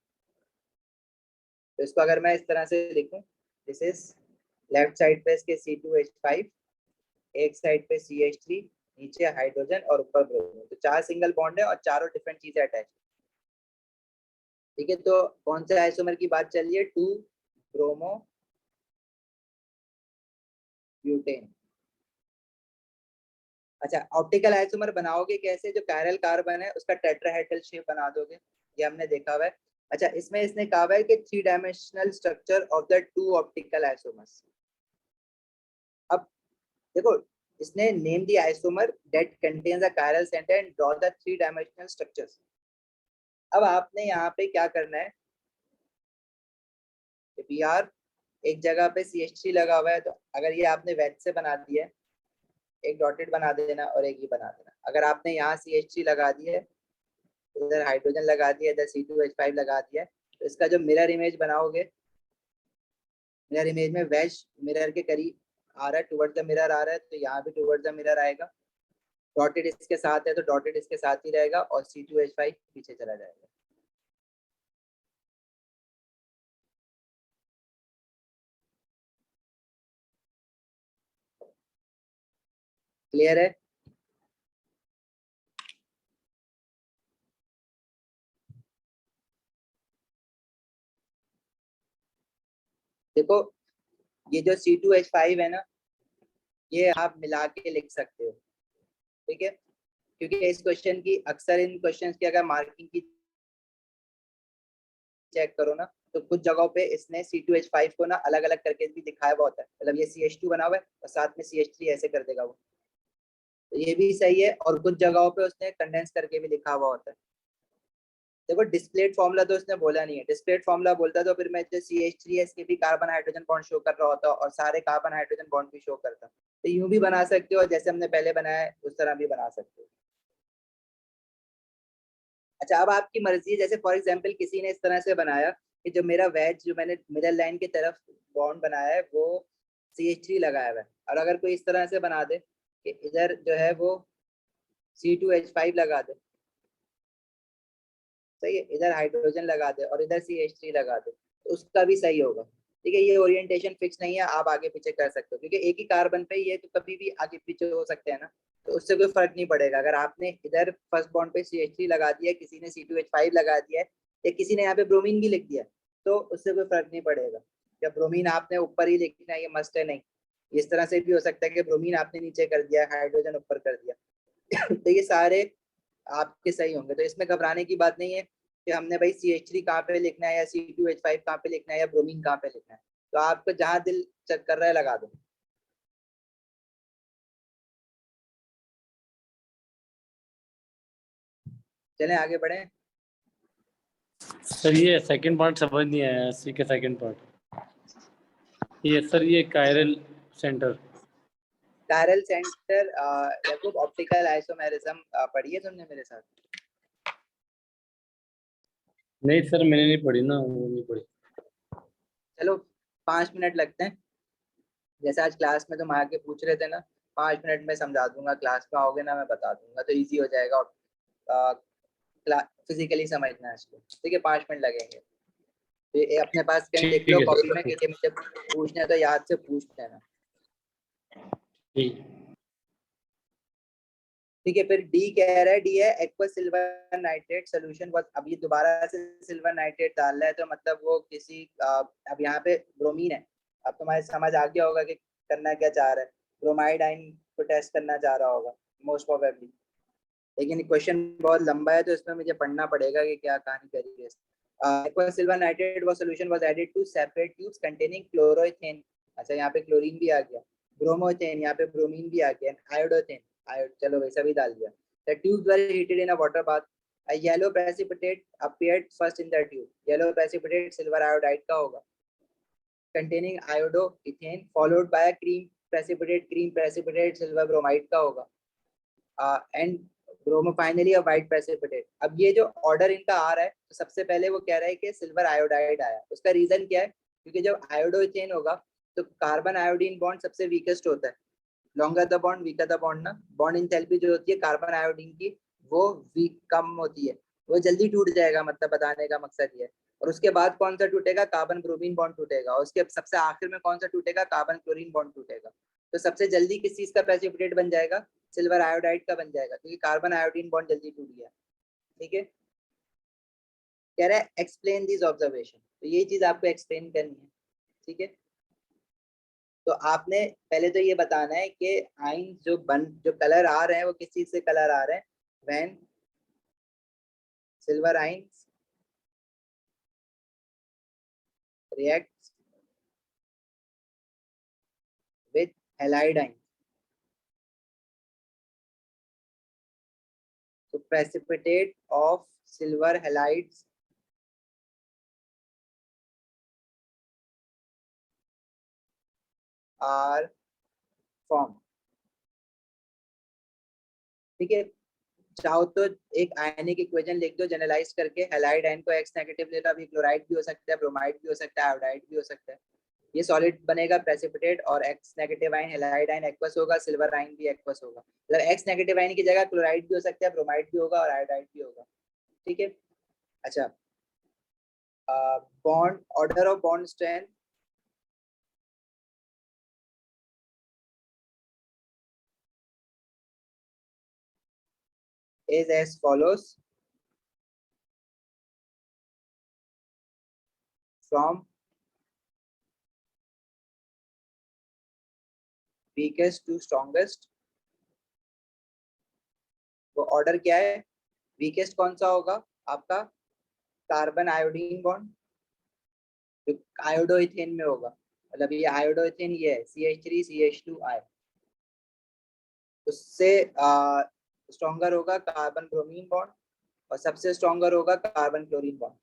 Speaker 1: तो इसको अगर मैं इस तरह से लिखूं, दिस इज लेफ्ट साइड पे इसके C2H5, एक साइड पे CH3, नीचे हाइड्रोजन और ऊपर ब्रोमीन, तो 4 सिंगल बॉन्ड है और चारों डिफरेंट चीजें अटैच। ठीक है, तो कौन से आइसोमर की बात चल रही है, 2 ब्रोमो ब्यूटेन। अच्छा, ऑप्टिकल आइसोमर बनाओगे कैसे, जो कायरल कार्बन है उसका टेट्राहेड्रल शेप बना दोगे, ये हमने देखा हुआ है। अच्छा, इसमें इसने कहा हुआ है कि 3-dimensional structure of the 2 optical isomers. अब देखो, इसने name the isomer that contains a chiral centre and draw the 3-dimensional structures. अब आपने यहाँ पे क्या करना है, Br एक जगह पे CH3 लगा हुआ है, तो अगर ये आपने वेज से बना दिया है, एक डॉटेड बना देना और एक ही बना देना। अगर आपने यहाँ CH3 लगा दिया है, इधर हाइड्रोजन लगा दिया, इधर C2H5 लगा दिया, तो इसका जो मिरर इमेज बनाओगे, मिरर इमेज में वेज मिरर के करीब आ रहा है, टुवर्ड्स द मिरर आ रहा है, तो यहाँ भी टुवर्ड्स द मिरर आएगा। डॉटेड इसके साथ है तो डॉटेड इसके साथ ही रहेगा और C2H5 पीछे चला जाएगा। क्लियर है? देखो ये जो C2H5 है ना, ये आप मिला के लिख सकते हो, ठीक है, क्योंकि इस क्वेश्चन की अक्सर इन क्वेश्चंस की अगर मार्किंग की चेक करो ना, तो कुछ जगहों पे इसने C2H5 को ना अलग अलग करके भी दिखाया हुआ होता है, मतलब ये CH2 बना हुआ है और साथ में CH3 ऐसे कर देगा वो, तो ये भी सही है। और कुछ जगहों पे उसने कंडेंस करके भी लिखा हुआ होता है। देखो डिस्प्लेड फॉर्मूला तो उसने बोला नहीं है, डिस्प्लेड फॉर्मूला बोलता तो फिर मैं जो CH3 है इसके भी कार्बन हाइड्रोजन बॉन्ड शो कर रहा होता और सारे कार्बन हाइड्रोजन बॉन्ड भी शो करता। तो यूं भी बना सकते हो, जैसे हमने पहले बनाया है उस तरह भी बना सकते हो। अच्छा, अब आपकी मर्जी है, जैसे फॉर एग्जांपल किसी ने इस तरह से बनाया कि जो मेरा वेज जो मैंने मिडल लाइन की तरफ बॉन्ड बनाया है वो CH3 लगाया हुआ है, और अगर कोई इस तरह से बना दे कि इधर जो है वो C2H5 लगा दे, सही है, इधर हाइड्रोजन लगा दे और इधर CH3 लगा दे, तो उसका भी सही होगा। ठीक है, ये ओरिएंटेशन फिक्स नहीं है, आप आगे पीछे कर सकते हो, क्योंकि एक ही कार्बन पे ये तो कभी भी आगे पीछे हो सकते हैं ना, तो उससे कोई फर्क नहीं पड़ेगा। अगर आपने इधर फर्स्ट बॉन्ड पे CH3 लगा दिया, किसी ने C2H5 लगा दिया है, या किसी ने यहाँ पे ब्रोमीन भी लिख दिया, तो उससे कोई फर्क नहीं पड़ेगा। या ब्रोमीन आपने ऊपर ही लिखना है, ये मस्ट है नहीं। इस तरह से भी हो सकता है कि ब्रोमीन आपने नीचे कर दिया, हाइड्रोजन ऊपर कर दिया। तो ये सारे आपके सही होंगे, तो इसमें घबराने की बात नहीं है कि हमने भाई CH3 कहाँ पे लिखना है या C2H5 कहाँ पे लिखना है या ब्रोमीन कहाँ पे लिखना है। तो आपको जहां दिल चेक कर रहा है लगा दो। चलें आगे बढ़े।
Speaker 5: सर ये सेकंड पार्ट समझ नहीं आया, सी के सेकंड पार्ट। ये सर ये कायरल सेंटर।
Speaker 1: कायरल सेंटर याकूब ऑप्टिकल आइसोमेरिज्म पढ़ी है तुमने मेरे साथ?
Speaker 5: नहीं सर मैंने नहीं पढ़ी ना, वो नहीं पढ़ी।
Speaker 1: चलो 5 मिनट लगते हैं, जैसे आज क्लास में तुम आके पूछ रहे थे ना, 5 मिनट में समझा दूंगा। क्लास में आओगे ना मैं बता दूंगा तो इजी हो जाएगा। फिजिकली समझना है इसको, ठीक है? 5 मिनट लगेंगे। तो ये अपने पास पेन लिख
Speaker 5: ठीक
Speaker 1: लो
Speaker 5: है
Speaker 1: कॉपी
Speaker 5: सर,
Speaker 1: में, क्योंकि मुझे पूछना है तो याद से पूछ लेना।
Speaker 5: ठीक।
Speaker 1: ठीक है, फिर डी कह रहा है, डी है एक्वस सिल्वर नाइट्रेट सोल्यूशन। अब ये दोबारा से सिल्वर नाइट्रेट डाल रहा है, तो मतलब वो किसी अब यहाँ पे ब्रोमीन है। अब तुम्हारे समझ आ गया होगा कि करना क्या चाह रहा है। ब्रोमाइड आयन को टेस्ट करना चाह रहा होगा मोस्ट प्रोबेबली, लेकिन क्वेश्चन बहुत लंबा है तो इसमें मुझे पढ़ना पड़ेगा कि क्या कहानी करी है। aqueous silver nitrate was solution was added to separate tubes containing chloroethane। अच्छा यहाँ पे क्लोरीन भी आ गया, ब्रोमोथेन यहाँ पे ब्रोमीन भी आ गया, आयोडोथेन चलो वैसा भी डाल दिया। The tubes were heated in a water bath. A yellow precipitate appeared first in the tube. Yellow precipitate silver iodide का होगा, containing iodoethane, followed by a cream precipitate silver bromide का होगा, and bromo finally a white precipitate. अब ये जो order इनका आ रहा है, तो सबसे पहले वो कह रहा है कि सिल्वर आयोडाइड आया। उसका रीजन क्या है? क्योंकि जब आयोडोथेन होगा तो कार्बन आयोडीन बॉन्ड सबसे वीकेस्ट होता है। Longer the bond weaker the bond ना, बॉन्ड इंथैल्पी जो होती है कार्बन आयोडीन की वो वीक कम होती है, वो जल्दी टूट जाएगा, मतलब बताने का मकसद ये है। और उसके बाद कौन सा टूटेगा? कार्बन ब्रोमीन बॉन्ड टूटेगा, और उसके सबसे आखिर में कौन सा टूटेगा? कार्बन क्लोरीन बॉन्ड टूटेगा। तो सबसे जल्दी किस चीज का प्रेसिपिटेट बन जाएगा? सिल्वर आयोडाइड का बन जाएगा, क्योंकि कार्बन आयोडीन बॉन्ड जल्दी टूट गया। ठीक है, कह रहा है एक्सप्लेन दिस ऑब्जर्वेशन, तो ये चीज आपको एक्सप्लेन करनी है। ठीक है, तो आपने पहले तो ये बताना है कि आइन जो कलर आ रहे हैं वो किस चीज से कलर आ रहे हैं। When silver ions reacts with halide ion, so precipitate of silver halides are formed। ठीक है, चाहो तो एक आयनिक इक्वेशन लिख दो जनरलाइज करके, हैलाइड आयन को एक्स नेगेटिव ले लो, अभी क्लोराइड भी हो सकता है, ब्रोमाइड भी हो सकता है, आयोडाइड भी हो सकता है। ये सॉलिड बनेगा प्रेसिपिटेट, और x negative ion halide ion aqueous होगा, सिल्वर आयन भी एक्वस होगा। मतलब एक्स नेगेटिव आयन की जगह क्लोराइड भी हो सकता है, ब्रोमाइड भी होगा और आयोडाइड भी होगा। ठीक है, अच्छा bond order of bond strength is as follows, from weakest to strongest। वो ऑर्डर क्या है? वीकेस्ट कौन सा होगा आपका? कार्बन आयोडीन बॉन्ड, जो आयोडोइथेन में होगा। मतलब ये आयोडोइथेन ये है CH3CH2I, उससे स्ट्रॉन्गर होगा कार्बन ब्रोमीन बॉन्ड, और सबसे स्ट्रॉन्गर होगा कार्बन क्लोरीन बॉन्ड।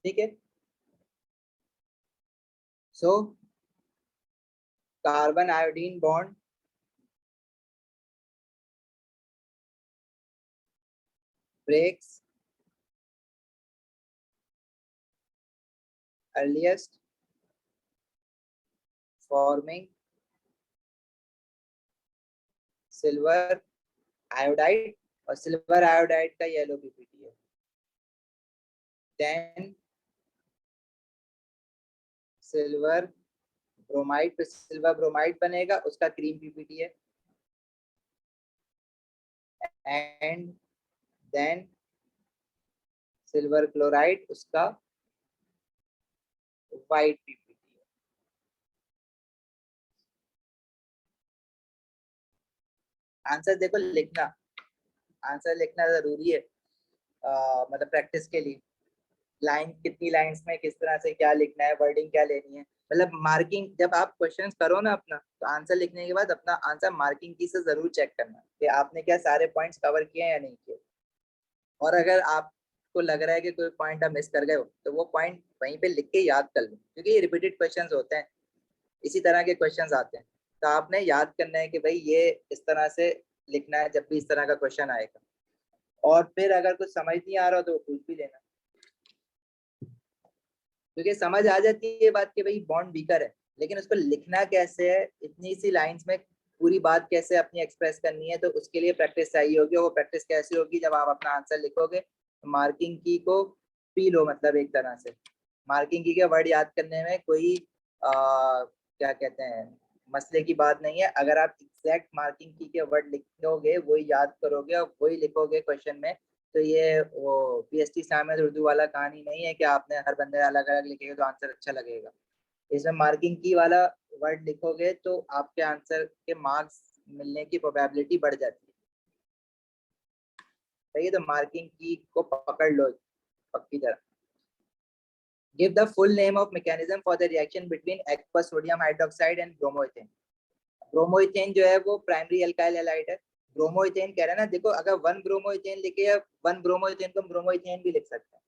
Speaker 1: ठीक है, so carbon iodine bond breaks earliest, forming silver iodide, और सिल्वर आयोडाइड का येलो पीपीटी है। देन सिल्वर ब्रोमाइड, पे सिल्वर ब्रोमाइड बनेगा, उसका क्रीम पीपीटी है। एंड देन सिल्वर क्लोराइड, उसका वाइट पीपीटी। आंसर देखो लिखना, आंसर लिखना जरूरी है मतलब प्रैक्टिस के लिए। लाइन कितनी लाइंस में किस तरह से क्या लिखना है, वर्डिंग क्या लेनी है, मतलब मार्किंग। जब आप क्वेश्चंस करो ना अपना, तो आंसर लिखने के बाद अपना आंसर मार्किंग की से जरूर चेक करना कि आपने क्या सारे पॉइंट्स कवर किए हैं या नहीं किए। और अगर आपको लग रहा है कि कोई पॉइंट आप मिस कर गए हो, तो वो पॉइंट वहीं पे लिख के याद कर लो, क्योंकि ये रिपीटेड क्वेश्चंस होते हैं, इसी तरह के क्वेश्चंस आते हैं। तो आपने याद करना है कि भाई ये इस तरह से लिखना है जब भी इस तरह का क्वेश्चन आएगा। और फिर अगर कुछ समझ नहीं आ रहा हो तो पूछ भी लेना, क्योंकि समझ आ जाती है ये बात कि भाई बॉन्ड वीकर है, लेकिन उसको लिखना कैसे है, इतनी सी लाइंस में पूरी बात कैसे अपनी एक्सप्रेस करनी है, तो उसके लिए प्रैक्टिस चाहिए होगी। वो प्रैक्टिस कैसे होगी, जब आप अपना आंसर लिखोगे तो मार्किंग की को फील हो, मतलब एक तरह से मार्किंग की के वर्ड याद करने में कोई क्या कहते हैं मसले की बात नहीं है। अगर आप एग्जैक्ट मार्किंग की के वर्ड लिखोगे, वही याद करोगे और वही लिखोगे क्वेश्चन में, तो ये वो पीएसटी सामने उर्दू वाला कहानी नहीं है कि आपने हर बंदे अलग अलग लिखेगा तो आंसर अच्छा लगेगा। इसमें मार्किंग की वाला वर्ड लिखोगे तो आपके आंसर के मार्क्स मिलने की प्रोबेबिलिटी बढ़ जाती है। सही है, तो मार्किंग की को पकड़ लो पक्की तरह। Give the full name of mechanism for the reaction between aqueous sodium hydroxide and bromoethane. Bromoethane जो है वो प्राइमरी अल्काइल हैलाइड है। ब्रोमोइथेन कह रहा है ना, देखो अगर 1 ब्रोमोइथेन लिखे या 1 ब्रोमोइथेन को ब्रोमोइथेन भी लिख सकते हैं।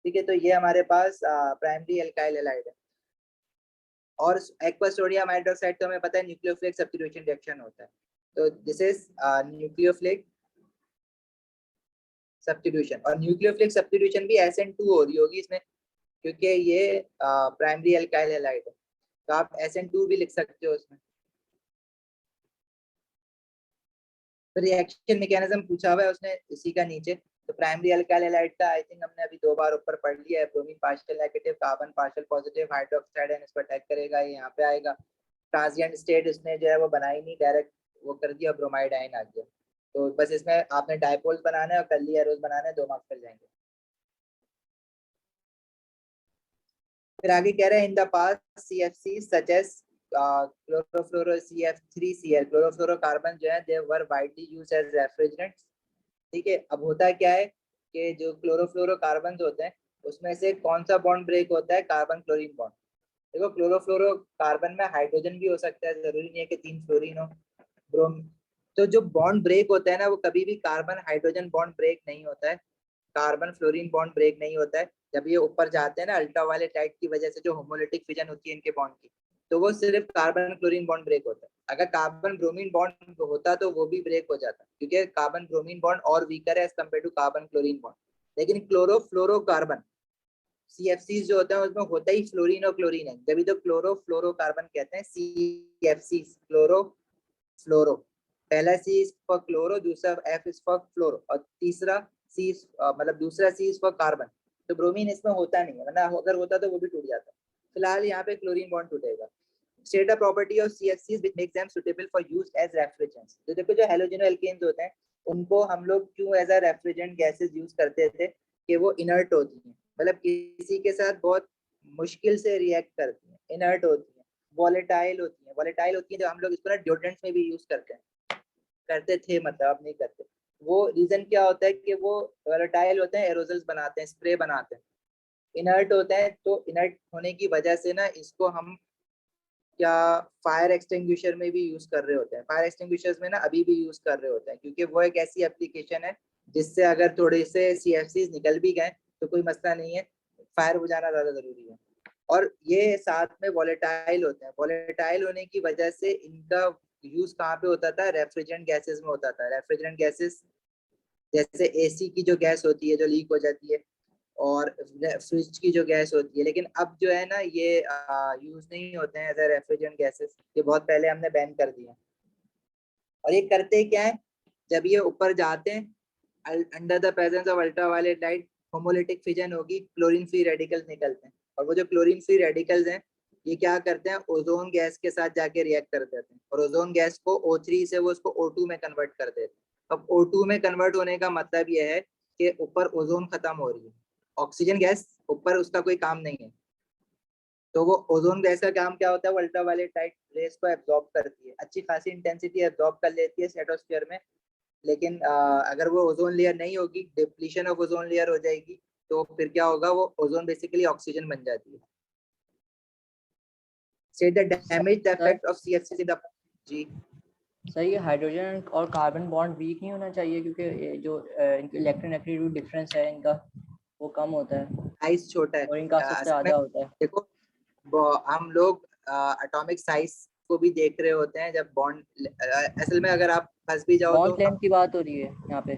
Speaker 1: ठीक है, तो ये हमारे पास प्राइमरी अल्काइल हैलाइड है। और एक्वस सोडियम हाइड्रोक्साइड तो हमें पता है न्यूक्लियोफिलिक सब्स्टिट्यूशन रिएक्शन होता है, तो दिस इज न्यूक्लियोफिलिक सब्स्टिट्यूशन। और न्यूक्लियोफिलिक सब्स्टिट्यूशन भी SN2 हो रही होगी इसमें, क्योंकि ये प्राइमरी अल्काइल हैलाइड है, तो आप SN2 भी लिख सकते हो उसमें। तो रिएक्शन मैकेनिज्म पूछा हुआ है उसने इसी का नीचे। तो प्राइमरी अल्काइल हैलाइड का आई थिंक हमने अभी 2 बार ऊपर पढ़ लिया है। Bromine partial negative, carbon partial positive, hydroxide and इसको अटैक करेगा, ये यहाँ पे आएगा। ट्रांजिएंट स्टेट उसने जो है वो बनाई नहीं, डायरेक्ट वो कर दिया, ब्रोमाइड आयन आ गया। तो बस इसमें आपने डायपोल्स बनाना है और कर्ली एरोज बनाना है, 2 मार्क्स मिल जाएंगे। फिर आगे कह रहे हैं in the past CFC such as chlorofluoro CF3Cl, chlorofluorocarbon जो है they were widely used as refrigerants. ठीक है, अब होता क्या है कि जो क्लोरोफ्लोरोकार्बन होते हैं उसमें से कौन सा बॉन्ड ब्रेक होता है, कार्बन क्लोरीन बॉन्ड। देखो क्लोरोफ्लोरोकार्बन में हाइड्रोजन भी हो सकता है, जरूरी नहीं है कि 3 फ्लोरीन हो। ब्रोम तो जो बॉन्ड ब्रेक होता है ना, वो कभी भी कार्बन हाइड्रोजन बॉन्ड ब्रेक नहीं होता है, कार्बन फ्लोरीन बॉन्ड ब्रेक नहीं होता है। जब ये ऊपर जाते हैं ना अल्ट्रावायलेट लाइट की वजह से, जो होमोलिटिक फिजन होती है इनके बॉन्ड की, तो वो सिर्फ कार्बन क्लोरीन बॉन्ड ब्रेक होता है। अगर कार्बन ब्रोमीन बॉन्ड होता तो वो भी ब्रेक हो जाता, क्योंकि कार्बन ब्रोमीन बॉन्ड और वीकर है as compare to carbon chlorine bond. लेकिन क्लोरोफ्लोरोकार्बन CFC जो होता है उसमें होता ही फ्लोरीन और क्लोरीन है, जब तो क्लोरोफ्लोरोकार्बन कहते हैं CFC, क्लोरो। पहला C इज फॉर क्लोरो, दूसरा F इज फॉर फ्लोरो, और तीसरा C मतलब दूसरा C इज फॉर कार्बन। तो ब्रोमीन इसमें होता नहीं है, वरना अगर होता तो वो भी टूट जाता। फिलहाल यहाँ पे क्लोरीन बॉन्ड टूटेगा। State a property of CFCs which makes them suitable for use as refrigerants. तो देखो जो हेलोजेनो एल्केन्स होते हैं उनको हम लोग क्यों as a refrigerant gases use करते थे, कि वो इनर्ट होती हैं, मतलब किसी के साथ बहुत मुश्किल से रिएक्ट करती हैं, इनर्ट होती हैं, वॉलेटाइल होती हैं। वॉलेटाइल होती हैं जो हम लोग इसको ना डिओड्रेंट्स में भी यूज करते थे, मतलब अब नहीं करते। वो रीजन क्या होता है कि वो वॉलेटाइल होते हैं, एरोजल्स बनाते हैं, स्प्रे बनाते हैं। इनर्ट होते हैं, तो इनर्ट होने की वजह से ना इसको हम क्या फायर एक्सटिंग्विशर में भी यूज कर रहे होते हैं। फायर एक्सटिंग्विशर्स में ना अभी भी यूज कर रहे होते हैं, क्योंकि वो एक ऐसी एप्लीकेशन है जिससे अगर थोड़े से CFCs निकल भी गए तो कोई मसला नहीं है, फायर बुझाना ज्यादा जरूरी है। और ये साथ में वॉलेटाइल होते हैं, वॉलेटाइल होने की वजह से इनका यूज कहाँ पे होता था, रेफ्रिजरेंट गैसेस में होता था। रेफ्रिजरेंट गैसेस जैसे AC की जो गैस होती है जो लीक हो जाती है, और फ्रिज की जो गैस होती है, लेकिन अब जो है ना ये यूज नहीं होते हैं एज ए रेफ्रिजरेंट गैसेस, ये बहुत पहले हमने बैन कर दिया। और ये करते क्या है, जब ये ऊपर जाते हैं under the presence of ultraviolet light, homolytic fission होगी, क्लोरीन फ्री रेडिकल्स निकलते हैं, और वो जो क्लोरीन फ्री रेडिकल्स हैं ये क्या करते हैं, ओजोन गैस के साथ जाके रिएक्ट कर देते हैं, और ओजोन गैस को O3 से वो उसको O2 में कन्वर्ट कर देते हैं। अब O2 में कन्वर्ट होने का मतलब ये है कि ऊपर ओजोन खत्म हो रही है, ऑक्सीजन गैस ऊपर उसका कोई काम नहीं है, तो वो ओजोन गैस का काम क्या होता है, वो अल्ट्रावायलेट लाइट रेस को एब्जॉर्ब करती है, अच्छी खासी इंटेंसिटी एब्जॉर्ब कर लेती है स्ट्रेटोस्फीयर में। लेकिन अगर वो ओजोन लेयर नहीं होगी, डिप्लीशन ऑफ ओजोन लेयर हो जाएगी, तो फिर क्या होगा, वो ओजोन बेसिकली ऑक्सीजन बन जाती है। Say the damage the effect of CFC in the जी
Speaker 4: सर ये हाइड्रोजन और कार्बन बॉन्ड वीक नहीं होना चाहिए, क्योंकि ये जो इनके इलेक्ट्रोनेगेटिव डिफरेंस है इनका वो कम होता है
Speaker 1: साइज छोटा है।
Speaker 4: और इनका सबसे
Speaker 1: असल में
Speaker 4: ज़्यादा होता है।
Speaker 1: देखो, हम लोग एटॉमिक साइज को भी देख रहे होते हैं जब बॉन्ड, असल में अगर आप फंस भी जाओ
Speaker 4: बॉन्ड
Speaker 1: तो
Speaker 4: लेंथ की बात हो रही है यहाँ पे।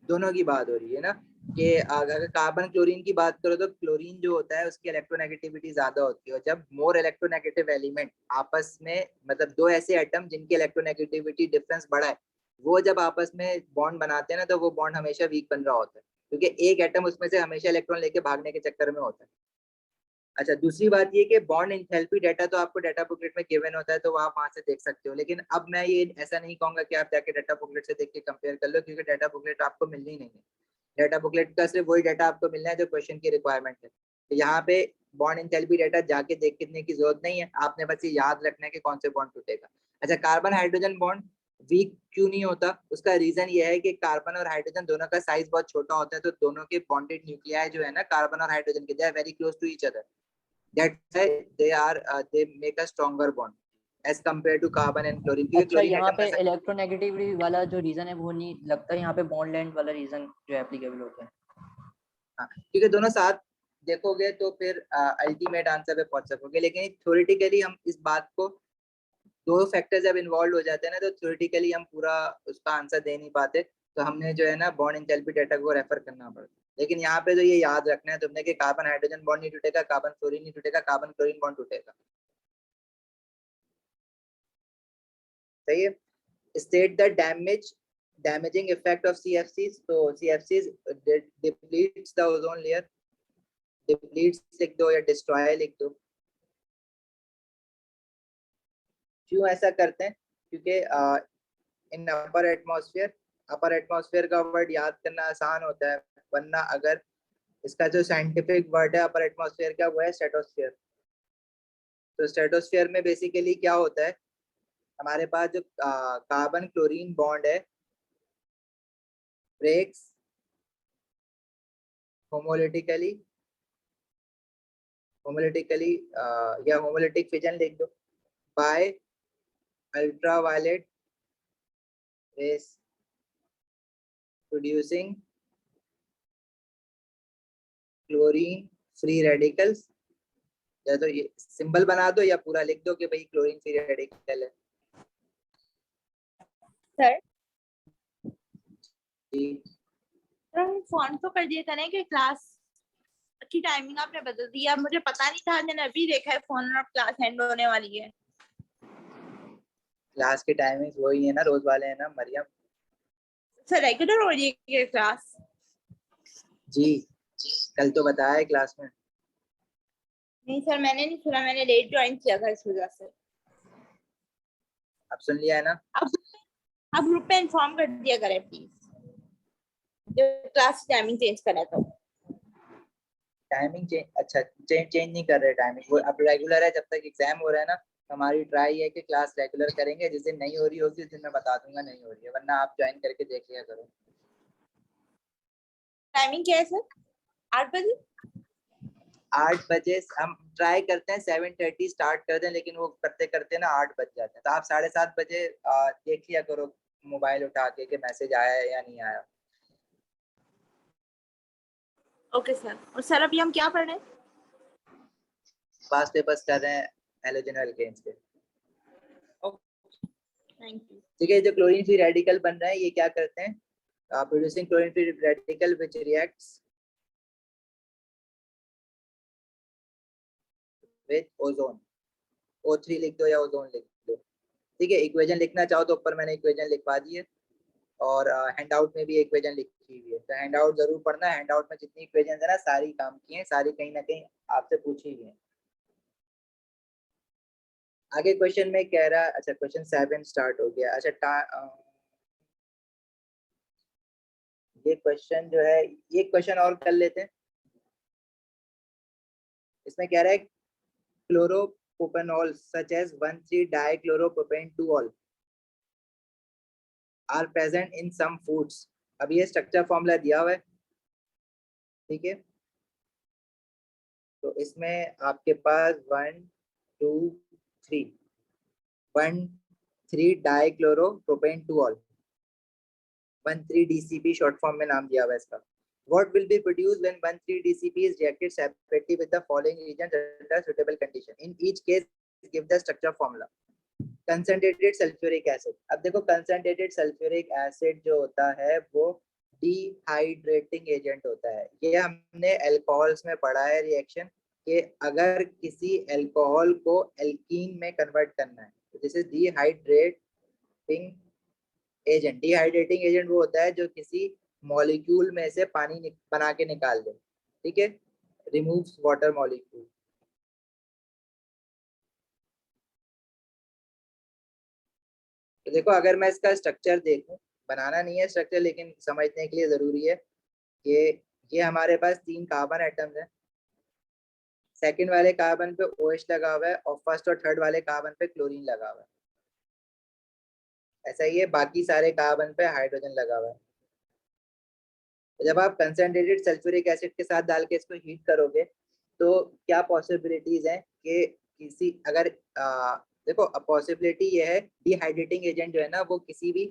Speaker 1: दोनों की बात हो रही है ना, कि अगर कार्बन क्लोरीन की बात करो तो क्लोरीन जो होता है उसकी इलेक्ट्रोनेगेटिविटी ज्यादा होती है, और जब मोर इलेक्ट्रोनेगेटिव एलिमेंट आपस में, मतलब दो ऐसे एटम जिनकी इलेक्ट्रोनेगेटिविटी डिफरेंस बड़ा है, वो जब आपस में बॉन्ड बनाते हैं ना, तो वो बॉन्ड हमेशा वीक बन रहा होता है, क्योंकि एक एटम उसमें से हमेशा इलेक्ट्रॉन लेके भागने के चक्कर में होता है। अच्छा, दूसरी बात ये कि बॉन्ड एंथैल्पी डाटा तो आपको डाटा बुकलेट में गिवन होता है, तो आप वहां से देख सकते हो, लेकिन अब मैं ये ऐसा नहीं कहूंगा कि आप जाके डाटा बुकलेट से देख के कंपेयर कर लो, क्योंकि डाटा बुकलेट आपको मिलनी नहीं है। डाटा बुकलेट का सिर्फ वही डाटा आपको मिलना है जो क्वेश्चन की रिक्वायरमेंट है। तो यहाँ पे बॉन्ड एंथैल्पी डाटा जाके देखने की जरूरत नहीं है, आपने बस ये याद रखना है कि कौन से बॉन्ड टूटेगा। अच्छा, कार्बन हाइड्रोजन बॉन्ड वीक क्यों नहीं होता, उसका रीजन ये है कि कार्बन और हाइड्रोजन दोनों का साइज बहुत छोटा होता है, तो दोनों के बॉन्डेड न्यूक्लियाई जो है ना कार्बन और हाइड्रोजन के, they are very close to each other, that's why they make a stronger bond as compared to carbon and chlorine, क्योंकि
Speaker 4: अच्छा,
Speaker 1: क्लोरीन
Speaker 4: यहाँ
Speaker 1: एटम
Speaker 4: पे
Speaker 1: का
Speaker 4: इलेक्ट्रोनेगेटिविटी वाला जो रीजन है वो नहीं लगता, यहाँ पे बॉन्ड लेंथ वाला रीजन जो एप्लीकेबल होता है।
Speaker 1: हाँ, क्योंकि दोनों साथ देखोगे तो फिर अल्टीमेट आंसर पे पहुंच सकोगे, लेकिन थ्योरेटिकली हम इस बात को, दो फैक्टर जब इन्वॉल्व हो जाते हैं ना, तो थ्योरेटिकली हम पूरा उसका आंसर दे नहीं पाते, तो हमने जो है ना बॉन्ड एंथैल्पी डाटा को रेफर करना पड़ता है। लेकिन यहाँ पे तो ये याद रखना है तुमने कि कार्बन हाइड्रोजन बॉन्ड नहीं टूटेगा, कार्बन क्लोरीन नहीं टूटेगा, कार्बन क्लोरीन बॉन्ड टूटेगा। सही है। State the damaging effect of CFCs. So CFCs depletes the ozone layer, depletes लिख दो या destroy लिख दो। क्यों ऐसा करते हैं, क्योंकि इन अपर एटमॉस्फेयर का वर्ड याद करना आसान होता है, वरना अगर इसका जो साइंटिफिक वर्ड है अपर एटमॉस्फेयर का, वो है स्ट्रेटोस्फेयर। तो स्ट्रेटोस्फेयर में बेसिकली क्या होता है, हमारे पास जो कार्बन क्लोरीन बॉन्ड है ब्रेक्स होमोलिटिकली या होमोलिटिक फिजन लिख दो by ultraviolet rays producing chlorine free radicals. या तो ये सिंबल बना दो या पूरा लिख दो कि भाई क्लोरीन फ्री रेडिकल है।
Speaker 6: सर
Speaker 1: जी,
Speaker 6: फोन तो कर दिया करें कि क्लास की टाइमिंग आपने बदल दी, अब मुझे पता नहीं था, मैंने अभी देखा है फोन और क्लास एंड होने वाली है।
Speaker 1: क्लास की टाइमिंग वही है ना, रोज वाले है ना मरियम।
Speaker 6: सर रेगुलर हो रही है क्लास?
Speaker 1: जी, कल तो बताया है क्लास में।
Speaker 6: नहीं सर, मैंने नहीं सुना, मैंने लेट ज्वाइन किया था इस वजह से।
Speaker 1: अब सुन लिया है ना।
Speaker 6: अब ग्रुप पे इन्फॉर्म कर दिया करें प्लीज, जब क्लास टाइमिंग चेंज करा तो।
Speaker 1: टाइमिंग चेंज, अच्छा चेंज नहीं कर रहे टाइमिंग, वो अब रेगुलर है जब तक एग्जाम हो रहा है ना। हमारी ट्राई है कि क्लास रेगुलर करेंगे, जिस दिन नहीं हो रही होगी उस दिन मैं बता दूंगा नहीं हो रही है, वरना आप ज्वाइन करके देख लिया करो।
Speaker 6: टाइमिंग क्या है सर? 8 बजे?
Speaker 1: 8 बजे हम ट्राई करते हैं, 7:30 स्टार्ट करते हैं, लेकिन वो करते करते ना 8 बज जाते हैं, तो आप 7:30 बजे देख लिया करो मोबाइल उठा के कि मैसेज आया है या नहीं आया।
Speaker 6: Okay sir. और सर अभी हम क्या पढ़ रहे हैं?
Speaker 1: पास्ट पेपर्स कर रहे हैं हैलोजन एल्केन्स के।
Speaker 6: Thank you.
Speaker 1: ठीक है, जो क्लोरीन फ्री रेडिकल बन रहा है ये क्या करते हैं, producing chlorine free radical which reacts with ozone. O3 लिख दो या ओजोन लिख दो। ठीक है, इक्वेशन लिखना चाहो तो ऊपर मैंने इक्वेशन लिखवा दी है, और हैंडआउट में भी इक्वेशन लिखी हुई है, तो हैंडआउट जरूर पढ़ना। हैंडआउट में जितनी इक्वेशन है ना सारी काम की हैं, सारी कहीं ना कहीं आपसे पूछी हुई है। आगे क्वेश्चन में कह रहा है, अच्छा क्वेश्चन 7 स्टार्ट हो गया। अच्छा ये क्वेश्चन जो है, ये क्वेश्चन और कर लेते हैं। इसमें कह रहा है chloropropanol such as 1,3-dichloropropan-2-ol are present in some foods. अब ये स्ट्रक्चर फॉर्मूला दिया हुआ है, ठीक है। तो इसमें आपके पास 1 2 3 1,3-dichloropropan-2-ol 1,3-DCP शॉर्ट फॉर्म में नाम दिया हुआ है इसका। What will be produced when 1,3-DCP is reacted separately with the following reagents under suitable condition? In each case, give the structure formula. Concentrated sulfuric acid. अब देखो concentrated sulfuric acid जो होता है वो डिहाइड्रेटिंग एजेंट होता है। ये हमने अल्कोहल्स में पढ़ा है रिएक्शन कि अगर किसी अल्कोहल को एल्कीन में कन्वर्ट करना है तो this is dehydrating agent. Dehydrating agent वो होता है जो किसी मॉलिक्यूल में से पानी बना के निकाल दे, ठीक है, रिमूव्स वाटर मॉलिक्यूल। तो देखो अगर मैं इसका स्ट्रक्चर देखूं, बनाना नहीं है स्ट्रक्चर लेकिन समझने के लिए जरूरी है कि ये हमारे पास 3 कार्बन एटम्स हैं। सेकंड वाले कार्बन पे OH लगा हुआ है और फर्स्ट और थर्ड वाले कार्बन पे क्लोरीन लगा हुआ है। ऐसा ही है बाकी सारे कार्बन पे हाइड्रोजन लगा हुआ है। तो जब आप कंसंट्रेटेड सल्फ्यूरिक एसिड के साथ डाल के इसको हीट करोगे तो क्या पॉसिबिलिटीज हैं कि किसी अगर देखो पॉसिबिलिटी ये है डिहाइड्रेटिंग एजेंट जो है ना वो किसी भी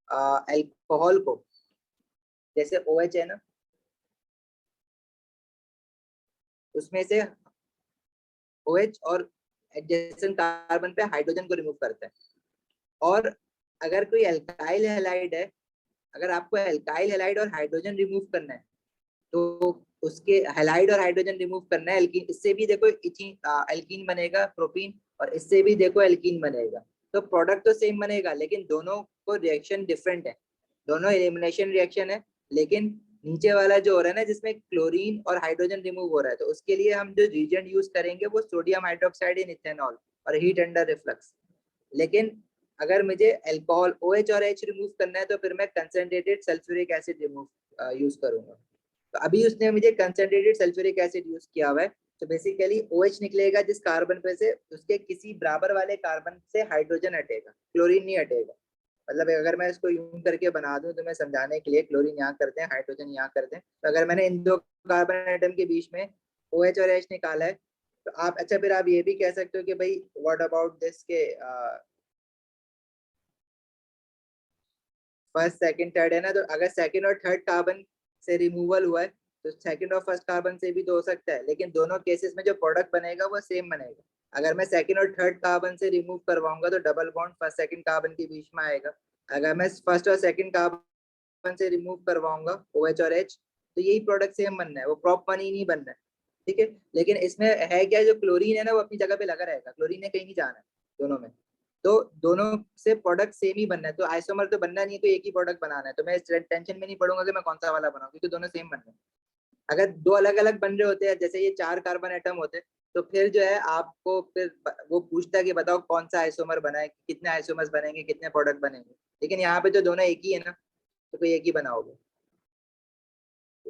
Speaker 1: अल्कोहल को, जैसे OH है ना, उसमें से OH और एडजेसेंट कार्बन पे हाइड्रोजन को रिमूव करता है। और अगर कोई अल्काइल हैलाइड है, अगर आपको अल्काइल हैलाइड और हाइड्रोजन रिमूव करना है तो उसके हैलाइड और हाइड्रोजन रिमूव करना है एल्कीन, इससे भी देखो एल्कीन बनेगा प्रोपीन और इससे भी देखो एल्कीन बनेगा। तो प्रोडक्ट तो सेम बनेगा लेकिन दोनों को रिएक्शन डिफरेंट है, दोनों एलिमिनेशन रिएक्शन है, लेकिन नीचे वाला जो हो रहा है ना जिसमें क्लोरीन और हाइड्रोजन रिमूव हो रहा है तो उसके लिए हम जो रिएजेंट यूज करेंगे वो सोडियम हाइड्रोक्साइड इन इथेनॉल और हीट अंडर रिफ्लक्स। लेकिन अगर मुझे अल्कोहल OH और H रिमूव करना है तो फिर मैं concentrated sulphuric acid remove use करूंगा। तो अभी उसने मुझे कंसंट्रेटेड सल्फ्यूरिक एसिड यूज किया हुआ है तो बेसिकली OH निकलेगा जिस कार्बन पे से उसके किसी बराबर वाले कार्बन से हाइड्रोजन हटेगा, क्लोरीन नहीं हटेगा। मतलब अगर मैं इसको यूं करके बना दूं तो मैं समझाने के लिए क्लोरीन यहाँ कर दें हाइड्रोजन यहाँ कर दें, तो अगर मैंने इन दो कार्बन एटम के बीच में OH और H निकाला है तो आप अच्छा फिर आप ये भी कह सकते हो कि भाई व्हाट अबाउट दिस के फर्स्ट सेकंड थर्ड है ना, तो अगर सेकंड और थर्ड कार्बन से रिमूवल हुआ है तो सेकंड और फर्स्ट कार्बन से भी तो हो सकता है, लेकिन दोनों केसेस में जो प्रोडक्ट बनेगा वो सेम बनेगा। अगर मैं सेकंड और थर्ड कार्बन से रिमूव करवाऊंगा तो double bond first second carbon के बीच में आएगा। अगर मैं फर्स्ट और सेकंड कार्बन से रिमूव करवाऊंगा OH और H तो यही प्रोडक्ट सेम बनना है, वो प्रॉप वन ही नहीं बनना है, ठीक है। लेकिन इसमें है क्या, जो क्लोरीन है ना वो अपनी जगह पे लगा रहेगा, क्लोरीन ने कहीं नहीं जाना है दोनों में, तो दोनों से प्रोडक्ट सेम ही बनना है। तो आइसोमर तो बनना नहीं है, तो एक ही प्रोडक्ट बनाना है, तो मैं इस टेंशन में नहीं पड़ूंगा कि मैं कौन सा वाला बनाऊं क्योंकि दोनों सेम बनना है। अगर दो अलग अलग बन रहे होते हैं जैसे ये 4 कार्बन एटम होते तो फिर जो है आपको फिर वो पूछता है कि बताओ कौन सा आइसोमर बना है, कितने आइसोमर्स बनेंगे, कितने प्रोडक्ट बनेंगे, लेकिन यहाँ पे तो दोनों एक ही है ना तो कोई एक ही बनाओगे।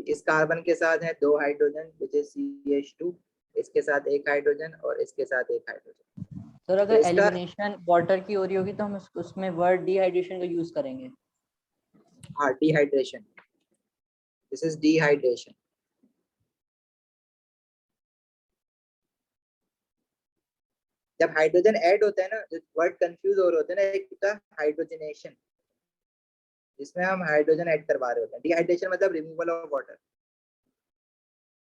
Speaker 1: इस कार्बन के साथ है 2 हाइड्रोजन विच इज CH2, इसके साथ 1 हाइड्रोजन और इसके साथ 1 हाइड्रोजन।
Speaker 4: सर अगर
Speaker 1: तो इसका
Speaker 4: एलिमिनेशन वाटर की हो रही होगी तो हम उसमें वर्ड डिहाइड्रेशन का यूज करेंगे।
Speaker 1: हाँ डिहाइड्रेशन, दिस इज डिहाइड्रेशन। जब हाइड्रोजन ऐड होता है ना, जो वर्ड कंफ्यूज हो रहे होते हैं ना, एक होता है हाइड्रोजनेशन जिसमें हम हाइड्रोजन ऐड करवा रहे होते हैं, डिहाइड्रेशन मतलब रिमूवल ऑफ वाटर।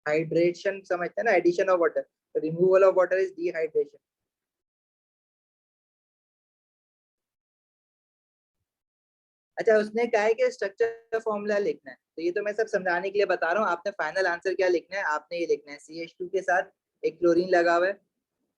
Speaker 1: हाइड्रेशन समझते हैं ना, एडिशन ऑफ वाटर, तो removal of water is dehydration. अच्छा उसने कहा है कि स्ट्रक्चर फॉर्मूला लिखना है, तो ये तो मैं सब समझाने के लिए बता रहा हूँ, आपने फाइनल आंसर क्या लिखना है, आपने ये लिखना है CH2 के साथ एक क्लोरीन लगा हुआ है,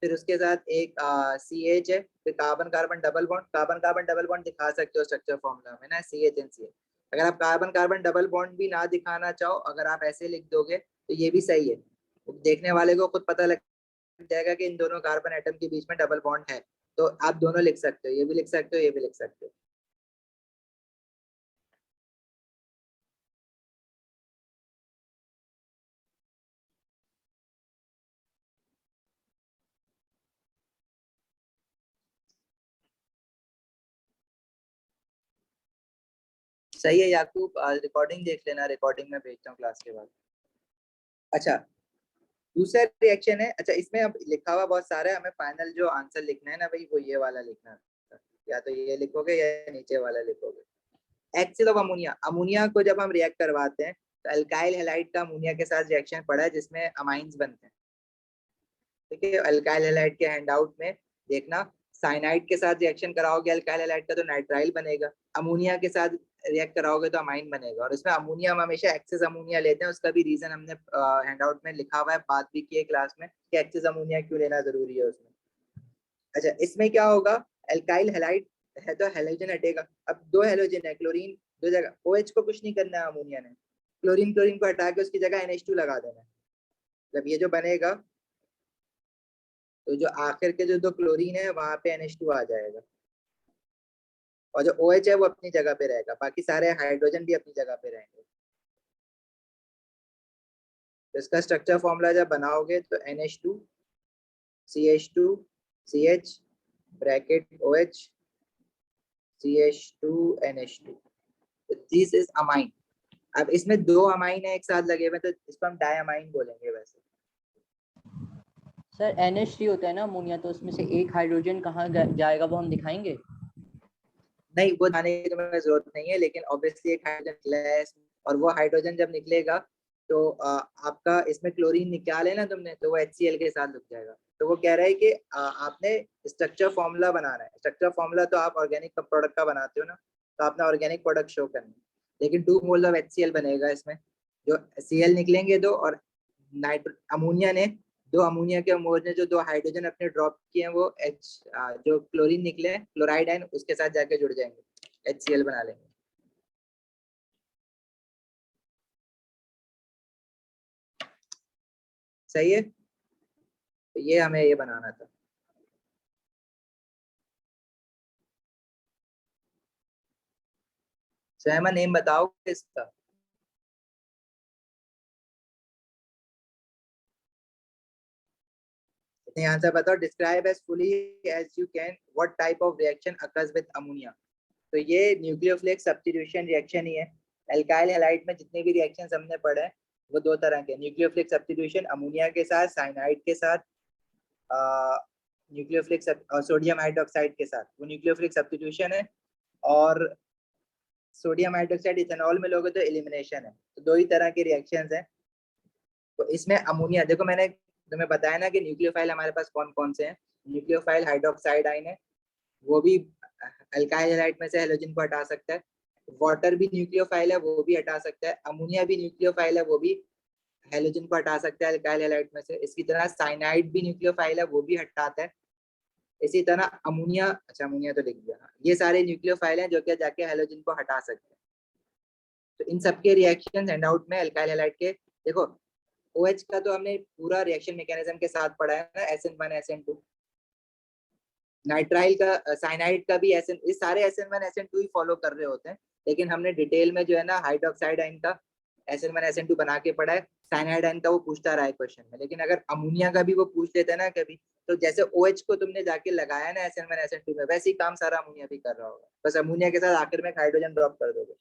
Speaker 1: फिर उसके साथ एक CH है, फिर carbon carbon double bond, carbon carbon double bond दिखा सकते हो स्ट्रक्चर फॉर्मूला में ना CH&CH। अगर आप कार्बन कार्बन डबल बॉन्ड भी ना दिखाना चाहो, अगर आप ऐसे लिख दोगे तो ये भी सही है, देखने वाले को खुद पता लग जाएगा कि इन दोनों कार्बन एटम के बीच में डबल बॉन्ड है, तो आप दोनों लिख सकते हो, ये भी लिख सकते हो, ये भी लिख सकते हो। सही है याकूब, रिकॉर्डिंग देख लेना, रिकॉर्डिंग में भेजता हूँ क्लास के बाद। अच्छा, दूसरा रिएक्शन है, अच्छा इसमें अब लिखा हुआ बहुत सारा है, हमें फाइनल जो आंसर लिखना है ना भाई वो ये वाला लिखना है, या तो ये लिखोगे या नीचे वाला लिखोगे। एक्सेल ऑफ अमोनिया, अमोनिया को जब हम रिएक्ट करवाते हैं तो अल्काइल हैलाइड का अमोनिया के साथ रिएक्शन पड़ा है जिसमें अमाइंस बनते हैं। ठीक है, अल्काइल हैलाइड के हैंडआउट में देखना, साइनाइड के साथ रिएक्शन कराओगे अल्काइल हैलाइड का तो नाइट्राइल बनेगा, अमोनिया के साथ रिएक्ट कराओगे तो अमाइन बनेगा। और इसमें अमोनिया हम हमेशा एक्सेस अमोनिया लेते हैं, उसका भी रीजन हमने हैंडआउट में लिखा हुआ है, बात भी की है क्लास में कि एक्सेस अमोनिया क्यों लेना जरूरी है उसमें। अच्छा, इसमें क्या होगा, अल्काइल हैलाइड है तो हैलोजन हटेगा, अब दो हैलोजन है, क्लोरीन दो जगह, OH को कुछ नहीं करना है अमोनिया ने, क्लोरीन क्लोरीन को हटा के उसकी जगह NH2 लगा देना है। जब ये जो बनेगा तो जो आखिर के जो दो क्लोरीन है वहां पे NH2 आ जाएगा, और जो OH है वो अपनी जगह पे रहेगा, बाकी सारे हाइड्रोजन भी अपनी जगह पे रहेंगे। तो इसका स्ट्रक्चर फॉर्मूला जब बनाओगे तो NH2 CH2 CH bracket OH CH2 NH2, this is amine. अब इसमें दो अमाइन है एक साथ लगे हुए तो इसको हम डायमाइन बोलेंगे वैसे।
Speaker 4: सर NH3 होता है ना अमोनिया, तो उसमें से एक हाइड्रोजन कहाँ जाएगा वो हम दिखाएंगे?
Speaker 1: नहीं, वो जाने की तुम्हें जरूरत नहीं है, लेकिन ऑब्वियसली एक हाइड्रोजन निकला है और वो हाइड्रोजन जब निकलेगा तो आपका इसमें क्लोरीन निकाले ना तुमने तो वो HCl के साथ लग जाएगा। तो वो कह रहा है कि आपने स्ट्रक्चर फॉर्मूला बनाना है, स्ट्रक्चर फॉर्मूला तो आप ऑर्गेनिक प्रोडक्ट का बनाते हो ना, तो आपने ऑर्गेनिक प्रोडक्ट शो करना है, लेकिन 2 मोल ऑफ HCl बनेगा इसमें, जो Cl निकलेंगे दो, और अमोनिया ने दो, अमोनिया के मोल ने जो दो हाइड्रोजन अपने ड्रॉप किए हैं वो जो क्लोरीन निकले क्लोराइड आयन उसके साथ जाके जुड़ जाएंगे, HCl बना लेंगे। सही है, तो ये हमें ये बनाना था। सहमा नेम बताओ इसका। आंसर बताओ, describe as fully as you can what type of reaction occurs with ammonia. तो ये न्यूक्लियोफिलिक सब्स्टिट्यूशन रिएक्शन ही है। अल्काइल हैलाइड में जितने भी रिएक्शंस हमने पढ़े हैं वो दो तरह के, न्यूक्लियोफिलिक सब्स्टिट्यूशन अमोनिया के साथ, साइनाइड के साथ, न्यूक्लियोफिलिक सोडियम हाइड्रोक्साइड के साथ, वो न्यूक्लियोफिलिक सब्स्टिट्यूशन है। और सोडियम हाइड्रोक्साइड इथेनॉल में लोगे तो एलिमिनेशन है। तो दो ही तरह के रिएक्शंस हैं। तो इसमें अमोनिया देखो, मैंने तुम्हें बताया ना कि न्यूक्लियोफाइल हमारे पास कौन कौन से हैं। न्यूक्लियोफाइल हाइड्रोक्साइड आयन है, वो भी अल्काइल हैलाइड में से हैलोजन को हटा सकता है। वाटर भी न्यूक्लियोफाइल है, वो भी हटा सकता है। अमोनिया भी न्यूक्लियोफाइल है, वो भी हैलोजन को हटा सकता है अल्काइल हैलाइड में से। इसकी तरह साइनाइड भी न्यूक्लियोफाइल है, वो भी हटाता है। इसी तरह अमोनिया, अच्छा अमोनिया तो लिख दिया, ये सारे न्यूक्लियोफाइल हैं जो कि जाके हैलोजन को हटा सकते हैं। तो इन सबके रिएक्शन हैंडआउट में अल्काइल हैलाइड के देखो, OH का तो हमने पूरा रिएक्शन मैकेनिज्म के साथ पढ़ा है ना, SN1 SN2। नाइट्राइल का, साइनाइड का भी SN, इस सारे SN1 SN2 ही फॉलो कर रहे होते हैं, लेकिन हमने डिटेल में जो है ना हाइड्रोक्साइड आयन का SN1 SN2 बना के पढ़ा है। साइनाइड आयन का वो पूछता रहा है क्वेश्चन में, लेकिन अगर अमोनिया का भी वो पूछ लेते हैं ना कभी, तो जैसे OH को तुमने जाके लगाया ना SN1 SN2 में, वैसे ही काम सारा अमोनिया भी कर रहा होगा, बस अमोनिया के साथ आखिर में हाइड्रोजन ड्रॉप कर दोगे।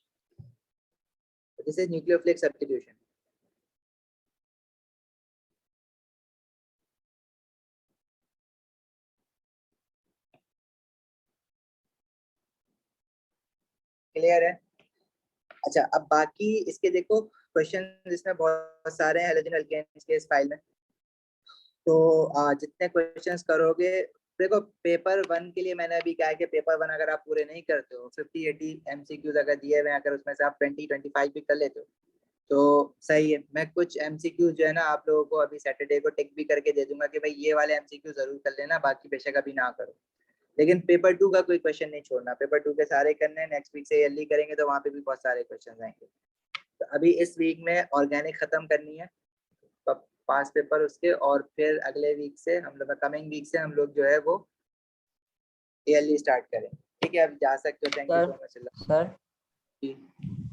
Speaker 1: This is nucleophilic substitution. Clear है? अच्छा, अब बाकी इसके देखो क्वेश्चन, इसमें बहुत सारे हैं हैलोजन एल्केन्स के इस फाइल में। तो जितने क्वेश्चंस करोगे, देखो पेपर 1 के लिए मैंने अभी कहा है कि पेपर 1 अगर आप पूरे नहीं करते हो, 50-80 MCQs अगर दिए हुए हैं, अगर उसमें से आप 20-25 भी कर लेते हो तो सही है। मैं कुछ MCQs जो है ना आप लोगों को अभी सैटरडे को टिक भी करके दे दूंगा कि भाई ये वाले MCQ जरूर कर लेना, बाकी बेशक अभी ना करो। लेकिन पेपर 2 का कोई क्वेश्चन नहीं छोड़ना, पेपर 2 के सारे करने हैं। नेक्स्ट वीक से अर्ली करेंगे तो वहाँ पे भी बहुत सारे क्वेश्चन आएंगे। तो अभी इस वीक में ऑर्गेनिक खत्म करनी है, पास पेपर उसके, और फिर अगले वीक से हम लोग, कमिंग वीक से हम लोग जो है वो ईयरली स्टार्ट करें। ठीक है, अब जा सकते हो। Thank you so much.
Speaker 4: Sir